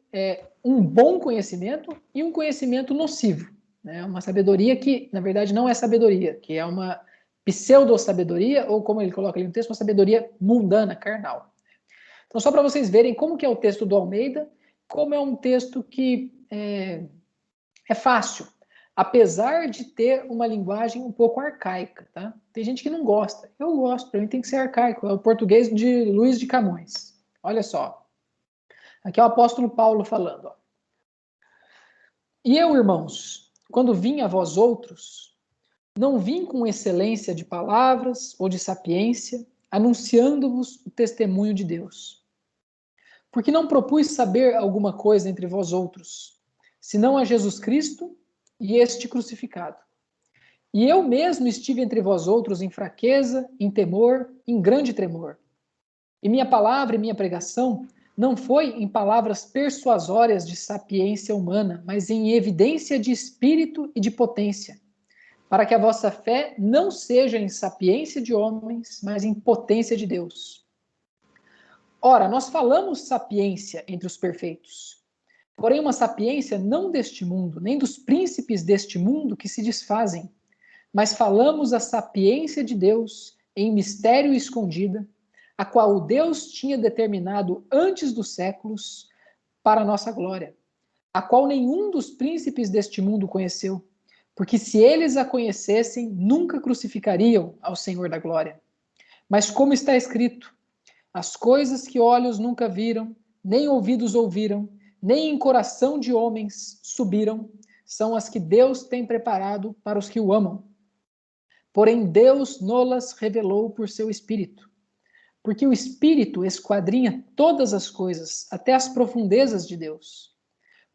um bom conhecimento e um conhecimento nocivo. Né? Uma sabedoria que, na verdade, não é sabedoria, que é uma pseudo-sabedoria, ou como ele coloca ali no texto, uma sabedoria mundana, carnal. Então, só para vocês verem como que é o texto do Almeida, como é um texto que é fácil, apesar de ter uma linguagem um pouco arcaica, tá? Tem gente que não gosta. Eu gosto, para mim tem que ser arcaico. É o português de Luís de Camões. Olha só. Aqui é o apóstolo Paulo falando. E eu, irmãos, quando vim a vós outros, não vim com excelência de palavras ou de sapiência, anunciando-vos o testemunho de Deus. Porque não propus saber alguma coisa entre vós outros, senão a Jesus Cristo e este crucificado. E eu mesmo estive entre vós outros em fraqueza, em temor, em grande tremor. E minha palavra e minha pregação não foi em palavras persuasórias de sapiência humana, mas em evidência de espírito e de potência, para que a vossa fé não seja em sapiência de homens, mas em potência de Deus. Ora, nós falamos sapiência entre os perfeitos, porém uma sapiência não deste mundo, nem dos príncipes deste mundo que se desfazem, mas falamos a sapiência de Deus em mistério escondida, a qual Deus tinha determinado antes dos séculos para a nossa glória, a qual nenhum dos príncipes deste mundo conheceu, porque se eles a conhecessem, nunca crucificariam ao Senhor da glória. Mas como está escrito, as coisas que olhos nunca viram, nem ouvidos ouviram, nem em coração de homens subiram, são as que Deus tem preparado para os que o amam. Porém, Deus nolas revelou por seu Espírito. Porque o Espírito esquadrinha todas as coisas, até as profundezas de Deus.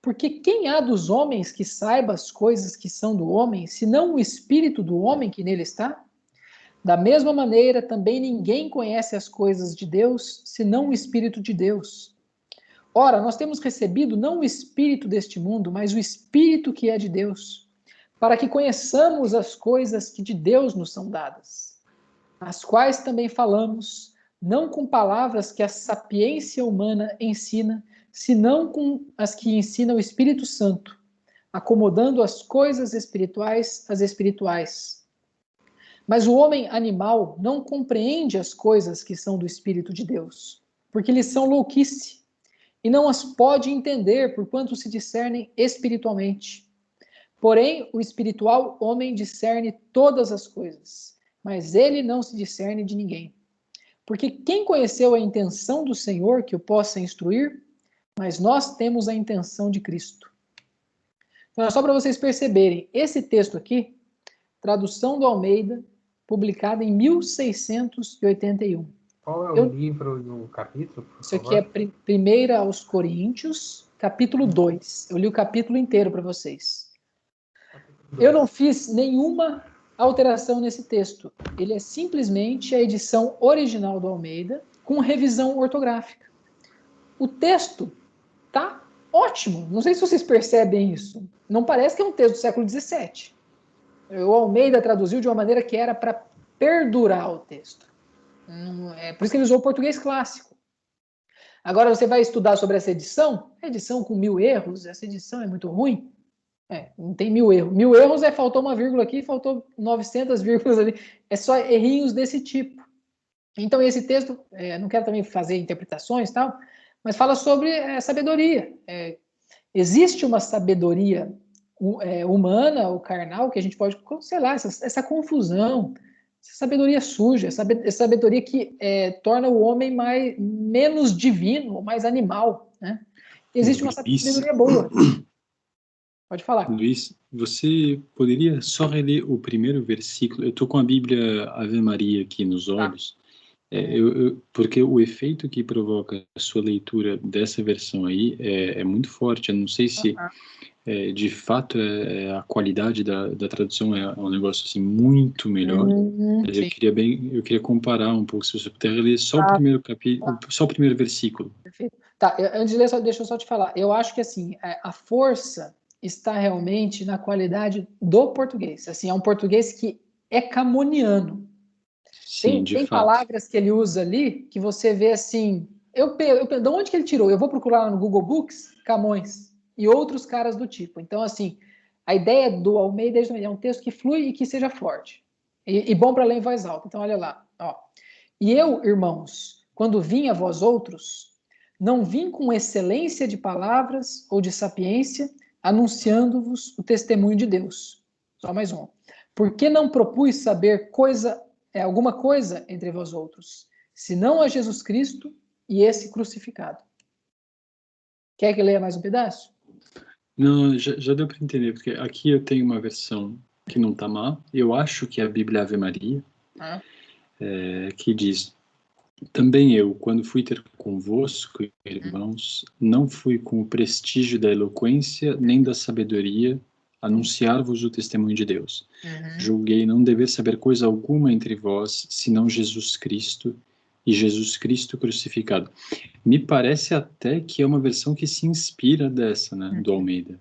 Porque quem há dos homens que saiba as coisas que são do homem, senão o Espírito do homem que nele está? Da mesma maneira, também ninguém conhece as coisas de Deus, senão o Espírito de Deus. Ora, nós temos recebido não o Espírito deste mundo, mas o Espírito que é de Deus, para que conheçamos as coisas que de Deus nos são dadas, as quais também falamos, não com palavras que a sapiência humana ensina, senão com as que ensina o Espírito Santo, acomodando as coisas espirituais às espirituais. Mas o homem animal não compreende as coisas que são do Espírito de Deus, porque lhes são louquice, e não as pode entender, porquanto se discernem espiritualmente. Porém, o espiritual homem discerne todas as coisas, mas ele não se discerne de ninguém. Porque quem conheceu a intenção do Senhor que o possa instruir? Mas nós temos a intenção de Cristo. Então, só para vocês perceberem, esse texto aqui, tradução do Almeida, publicada em 1681. Qual é o livro e o capítulo? Isso aqui é 1 aos Coríntios, capítulo 2. Eu li o capítulo inteiro para vocês. Eu não fiz nenhuma alteração nesse texto. Ele é simplesmente a edição original do Almeida com revisão ortográfica. O texto tá ótimo. Não sei se vocês percebem isso. Não parece que é um texto do século XVII. O Almeida traduziu de uma maneira que era para perdurar o texto. Por isso que ele usou o português clássico. Agora você vai estudar sobre essa edição, a edição com 1000 erros, essa edição é muito ruim. Não tem 1000 erros. 1000 erros faltou uma vírgula aqui, faltou 900 vírgulas ali. É só errinhos desse tipo. Então, esse texto, não quero também fazer interpretações e tal, mas fala sobre sabedoria. Existe uma sabedoria humana ou carnal que a gente pode, sei lá, essa confusão, essa sabedoria suja, essa sabedoria que torna o homem menos divino, mais animal. Né? Existe uma sabedoria boa. Pode falar. Luiz, você poderia só reler o primeiro versículo? Eu estou com a Bíblia Ave Maria aqui nos olhos, porque o efeito que provoca a sua leitura dessa versão aí é muito forte. Eu não sei se, de fato, a qualidade da tradução é um negócio assim muito melhor, mas eu queria comparar um pouco, se você puder ler só o primeiro capítulo, só o primeiro versículo. Perfeito. Tá, antes de ler, deixa eu só te falar. Eu acho que assim, a força está realmente na qualidade do português. Assim, é um português que é camoniano. Sim, Tem palavras que ele usa ali que você vê assim. De onde que ele tirou? Eu vou procurar lá no Google Books, Camões e outros caras do tipo. Então, assim, a ideia do Almeida é um texto que flui e que seja forte. E bom para ler em voz alta. Então, olha lá. Ó. E eu, irmãos, quando vim a vós outros, não vim com excelência de palavras ou de sapiência, anunciando-vos o testemunho de Deus. Só mais um. Porque não propus saber alguma coisa entre vós outros, senão a Jesus Cristo e esse crucificado. Quer que leia mais um pedaço? Não, já deu para entender, porque aqui eu tenho uma versão que não está má, eu acho que é a Bíblia Ave Maria, que diz: também eu, quando fui ter convosco, irmãos, não fui com o prestígio da eloquência nem da sabedoria anunciar-vos o testemunho de Deus. Julguei não dever saber coisa alguma entre vós, senão Jesus Cristo e Jesus Cristo crucificado. Me parece até que é uma versão que se inspira dessa, né, do Almeida.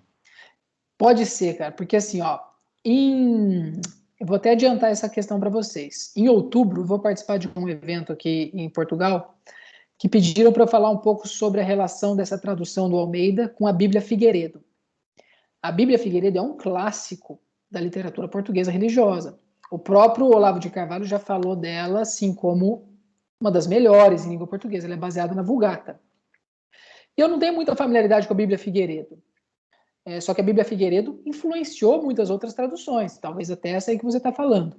Pode ser, cara, porque assim, ó, eu vou até adiantar essa questão para vocês. Em outubro, eu vou participar de um evento aqui em Portugal, que pediram para eu falar um pouco sobre a relação dessa tradução do Almeida com a Bíblia Figueiredo. A Bíblia Figueiredo é um clássico da literatura portuguesa religiosa. O próprio Olavo de Carvalho já falou dela assim como uma das melhores em língua portuguesa. Ela é baseada na Vulgata. Eu não tenho muita familiaridade com a Bíblia Figueiredo. Só que a Bíblia Figueiredo influenciou muitas outras traduções, talvez até essa aí que você está falando.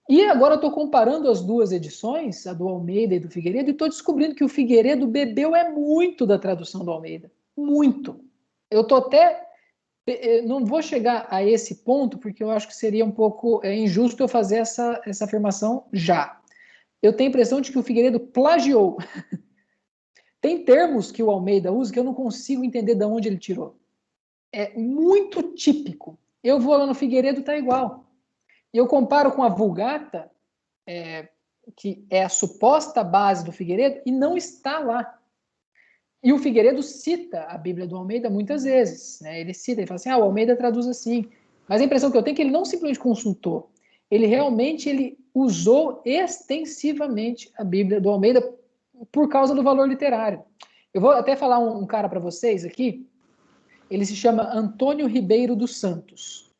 E agora eu estou comparando as duas edições, a do Almeida e do Figueiredo, e estou descobrindo que o Figueiredo bebeu muito da tradução do Almeida. Muito. Eu estou até... não vou chegar a esse ponto, porque eu acho que seria um pouco injusto eu fazer essa afirmação já. Eu tenho a impressão de que o Figueiredo plagiou. Tem termos que o Almeida usa que eu não consigo entender de onde ele tirou. É muito típico. Eu vou lá no Figueiredo, tá igual. E eu comparo com a Vulgata, que é a suposta base do Figueiredo, e não está lá. E o Figueiredo cita a Bíblia do Almeida muitas vezes. Né? Ele cita, ele fala assim, o Almeida traduz assim. Mas a impressão que eu tenho é que ele não simplesmente consultou. Ele realmente usou extensivamente a Bíblia do Almeida por causa do valor literário. Eu vou até falar um cara para vocês aqui. Ele se chama Antônio Ribeiro dos Santos.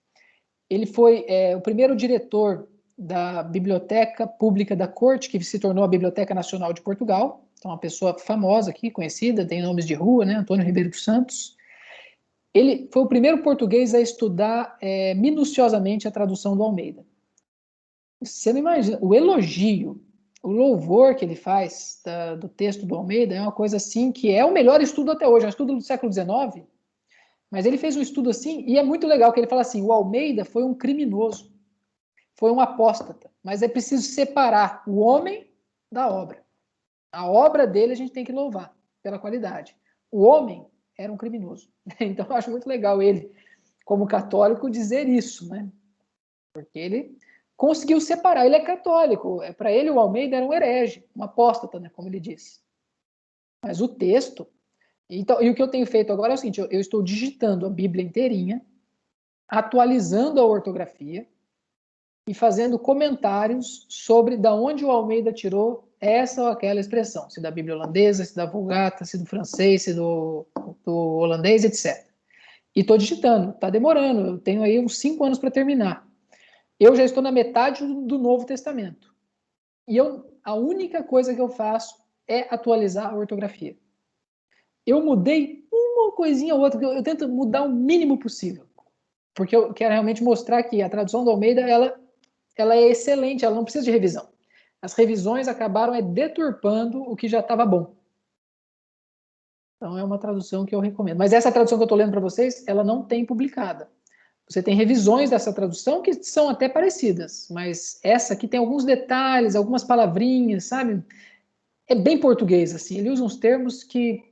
Ele foi o primeiro diretor da Biblioteca Pública da Corte, que se tornou a Biblioteca Nacional de Portugal. Então, uma pessoa famosa aqui, conhecida, tem nomes de rua, né? Antônio Ribeiro dos Santos. Ele foi o primeiro português a estudar minuciosamente a tradução do Almeida. Você não imagina, o elogio, o louvor que ele faz do texto do Almeida é uma coisa assim que é o melhor estudo até hoje, é um estudo do século XIX, mas ele fez um estudo assim, e é muito legal que ele fala assim, o Almeida foi um criminoso, foi um apóstata, mas é preciso separar o homem da obra. A obra dele a gente tem que louvar pela qualidade. O homem era um criminoso. Então eu acho muito legal ele, como católico, dizer isso, né? Porque ele conseguiu separar, ele é católico, para ele o Almeida era um herege, um apóstata, né, como ele disse. Mas o texto... Então, e o que eu tenho feito agora é o seguinte, eu estou digitando a Bíblia inteirinha, atualizando a ortografia e fazendo comentários sobre de onde o Almeida tirou essa ou aquela expressão, se da Bíblia holandesa, se da Vulgata, se do francês, se do holandês, etc. E estou digitando, está demorando, eu tenho aí uns 5 anos para terminar. Eu já estou na metade do Novo Testamento. E a única coisa que eu faço é atualizar a ortografia. Eu mudei uma coisinha ou outra, eu tento mudar o mínimo possível. Porque eu quero realmente mostrar que a tradução do Almeida, ela é excelente, ela não precisa de revisão. As revisões acabaram deturpando o que já estava bom. Então, é uma tradução que eu recomendo. Mas essa tradução que eu estou lendo para vocês, ela não tem publicada. Você tem revisões dessa tradução que são até parecidas, mas essa aqui tem alguns detalhes, algumas palavrinhas, sabe? É bem português, assim. Ele usa uns termos que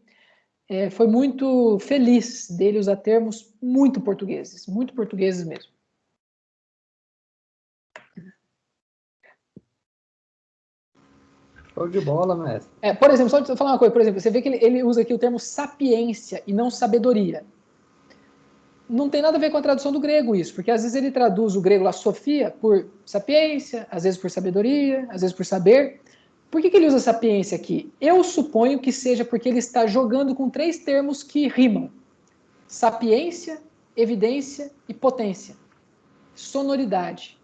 foi muito feliz dele usar termos muito portugueses mesmo. Show de bola, mestre. Por exemplo, só de falar uma coisa, por exemplo, você vê que ele usa aqui o termo sapiência e não sabedoria. Não tem nada a ver com a tradução do grego isso, porque às vezes ele traduz o grego lá, Sofia, por sapiência, às vezes por sabedoria, às vezes por saber. Por que ele usa sapiência aqui? Eu suponho que seja porque ele está jogando com 3 termos que rimam. Sapiência, evidência e potência. Sonoridade.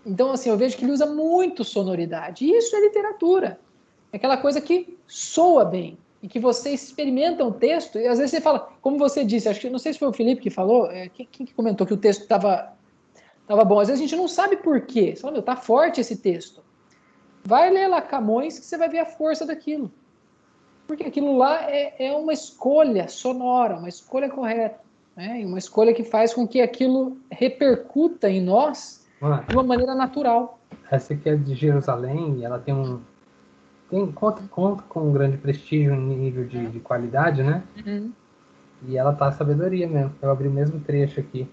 Então, assim, eu vejo que ele usa muito sonoridade. E isso é literatura. É aquela coisa que soa bem. E que você experimenta um texto, e às vezes você fala, como você disse, acho que não sei se foi o Felipe que falou, quem que comentou que o texto estava bom. Às vezes a gente não sabe por quê. Você fala, meu, tá forte esse texto. Vai ler lá Camões que você vai ver a força daquilo. Porque aquilo lá é uma escolha sonora, uma escolha correta. Né? Uma escolha que faz com que aquilo repercuta em nós de uma maneira natural. Essa aqui é de Jerusalém, e ela conta com um grande prestígio em nível de qualidade, né? Uhum. E ela tá sabedoria mesmo. Eu abri o mesmo trecho aqui.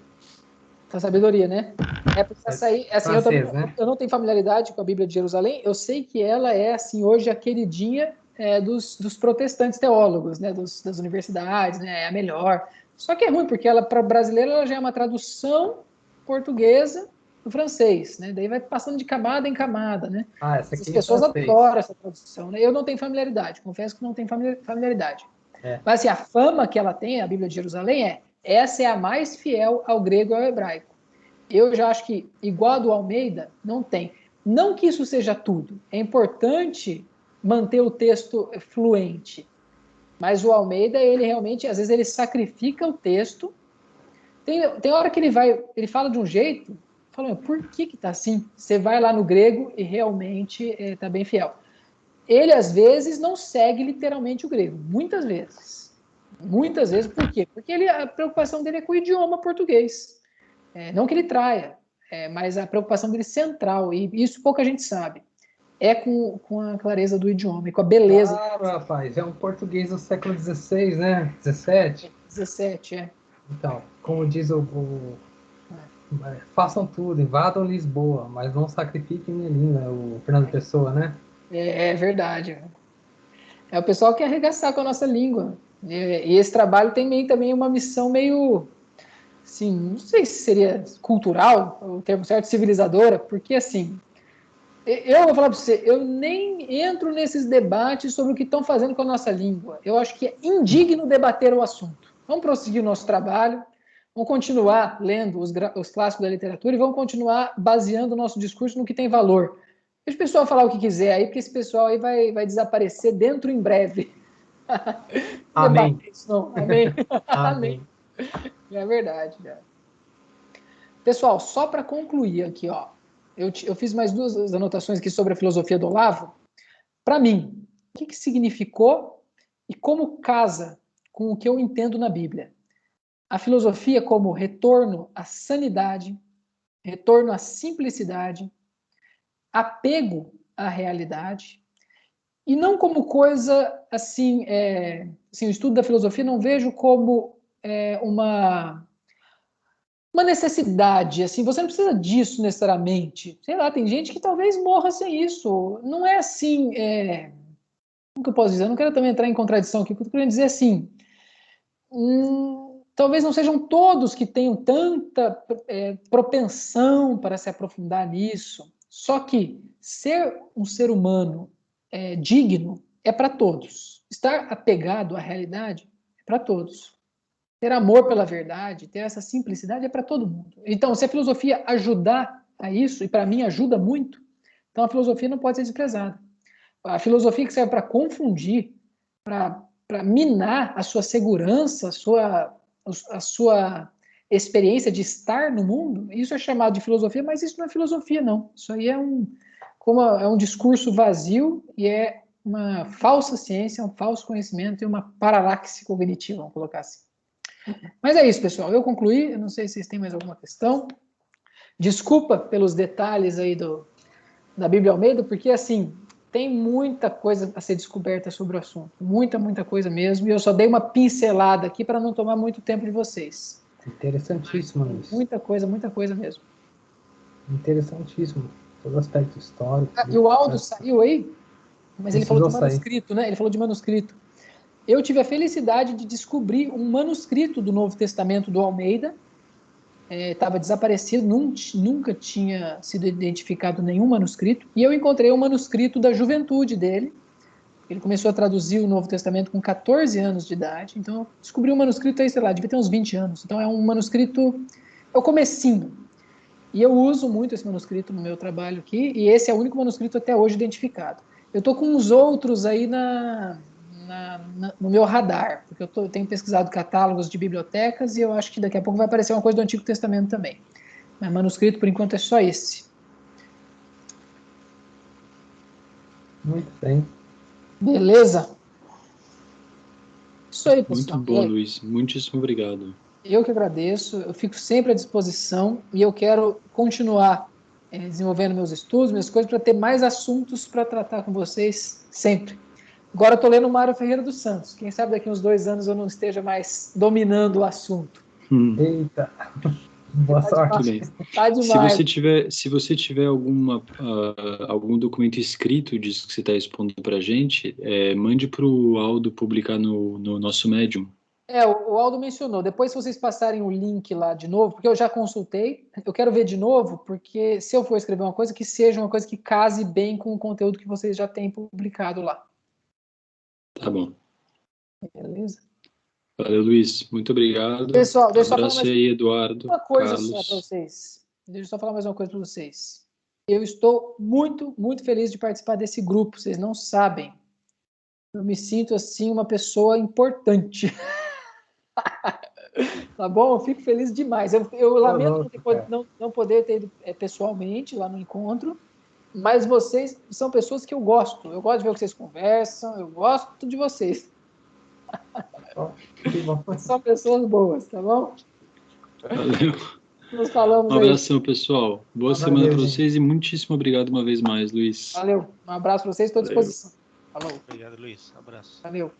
Tá sabedoria, né? Porque essa aí, assim, francês, né? eu não tenho familiaridade com a Bíblia de Jerusalém. Eu sei que ela é, assim, hoje a queridinha dos protestantes teólogos, né? Das universidades, né? É a melhor. Só que é ruim, porque ela, para brasileiro, ela já é uma tradução portuguesa do francês, né? Daí vai passando de camada em camada, né? Essa aqui As pessoas adoram essa tradução, né? Eu não tenho familiaridade, confesso que não tenho familiaridade. Mas assim, a fama que ela tem, a Bíblia de Jerusalém, essa é a mais fiel ao grego e ao hebraico. Eu já acho que, igual a do Almeida, não tem. Não que isso seja tudo. É importante manter o texto fluente. Mas o Almeida, ele realmente, às vezes, ele sacrifica o texto. Tem hora que ele fala de um jeito, falando, por que tá assim? Você vai lá no grego e realmente tá bem fiel. Ele, às vezes, não segue literalmente o grego. Muitas vezes. Muitas vezes, por quê? Porque a preocupação dele é com o idioma português. Não que ele traia, mas a preocupação dele central, e isso pouca gente sabe, é com a clareza do idioma e com a beleza. Claro, rapaz, é um português do século XVI, né? 17? 17, Então, como diz façam tudo, invadam Lisboa, mas não sacrifiquem minha língua, o Fernando Pessoa, né? É verdade. É o pessoal que quer arregaçar com a nossa língua. E esse trabalho tem também uma missão meio, assim, não sei se seria cultural, o termo certo, civilizadora, porque, assim, eu vou falar para você, eu nem entro nesses debates sobre o que estão fazendo com a nossa língua. Eu acho que é indigno debater o assunto. Vamos prosseguir o nosso trabalho, vamos continuar lendo os clássicos da literatura e vamos continuar baseando o nosso discurso no que tem valor. Deixa o pessoal falar o que quiser aí, porque esse pessoal aí vai desaparecer dentro em breve. Amém. Isso, não. Amém. Amém. É verdade. Pessoal, só para concluir aqui, ó, eu fiz mais 2 anotações aqui sobre a filosofia do Olavo. Para mim, o que significou e como casa com o que eu entendo na Bíblia? A filosofia como retorno à sanidade, retorno à simplicidade, apego à realidade, e não como coisa, assim, o estudo da filosofia não vejo como uma necessidade, assim, você não precisa disso necessariamente. Sei lá, tem gente que talvez morra sem isso. Não é assim, como que eu posso dizer? Eu não quero também entrar em contradição aqui, o que eu quero dizer assim, talvez não sejam todos que tenham tanta propensão para se aprofundar nisso. Só que ser um ser humano digno é para todos. Estar apegado à realidade é para todos. Ter amor pela verdade, ter essa simplicidade é para todo mundo. Então, se a filosofia ajudar a isso, e para mim ajuda muito, então a filosofia não pode ser desprezada. A filosofia que serve para confundir, para minar a sua segurança, a sua experiência de estar no mundo, isso é chamado de filosofia, mas isso não é filosofia, não. Isso aí é um discurso vazio e é uma falsa ciência, um falso conhecimento e uma paralaxe cognitiva, vamos colocar assim. Mas é isso, pessoal. Eu concluí. Eu não sei se vocês têm mais alguma questão. Desculpa pelos detalhes aí da Bíblia Almeida, porque, assim, tem muita coisa a ser descoberta sobre o assunto. Muita coisa mesmo. E eu só dei uma pincelada aqui para não tomar muito tempo de vocês. Interessantíssimo isso. Muita coisa mesmo. Interessantíssimo. Todo aspecto histórico. E o Aldo saiu aí, mas ele falou de manuscrito, né? Ele falou de manuscrito. Eu tive a felicidade de descobrir um manuscrito do Novo Testamento do Almeida. Estava desaparecido, nunca tinha sido identificado nenhum manuscrito. E eu encontrei um manuscrito da juventude dele. Ele começou a traduzir o Novo Testamento com 14 anos de idade. Então, eu descobri um manuscrito aí, sei lá, devia ter uns 20 anos. Então, é um manuscrito, é o comecinho. E eu uso muito esse manuscrito no meu trabalho aqui. E esse é o único manuscrito até hoje identificado. Eu estou com uns outros aí no meu radar, porque eu tenho pesquisado catálogos de bibliotecas e eu acho que daqui a pouco vai aparecer uma coisa do Antigo Testamento também. Mas manuscrito, por enquanto, é só esse. Muito bem. Beleza? Isso aí, pessoal. Muito bom, Luiz. Muitíssimo obrigado. Eu que agradeço. Eu fico sempre à disposição e eu quero continuar desenvolvendo meus estudos, minhas coisas, para ter mais assuntos para tratar com vocês sempre. Agora eu estou lendo o Mário Ferreira dos Santos. Quem sabe daqui uns 2 anos eu não esteja mais dominando o assunto. Eita! Boa sorte. Tá demais. Se você tiver algum documento escrito disso que você está expondo para a gente, mande para o Aldo publicar no nosso Medium. O Aldo mencionou. Depois, se vocês passarem o link lá de novo, porque eu já consultei, eu quero ver de novo, porque se eu for escrever uma coisa, que seja uma coisa que case bem com o conteúdo que vocês já têm publicado lá. Tá bom. Beleza? Valeu, Luiz. Muito obrigado. Pessoal, deixa eu abraço aí, Eduardo. Uma coisa Carlos. só para vocês. Deixa eu só falar mais uma coisa para vocês. Eu estou muito feliz de participar desse grupo. Vocês não sabem. Eu me sinto, assim, uma pessoa importante. Tá bom? Eu fico feliz demais. Eu lamento não poder ter ido pessoalmente lá no encontro, mas vocês são pessoas que eu gosto. Eu gosto de ver o que vocês conversam, eu gosto de vocês. São pessoas boas, tá bom? Valeu. Nos falamos Um abração, aí. Pessoal. Boa semana para vocês e muitíssimo obrigado uma vez mais, Luiz. Valeu. Um abraço para vocês, estou à disposição. Falou. Obrigado, Luiz. Abraço. Valeu.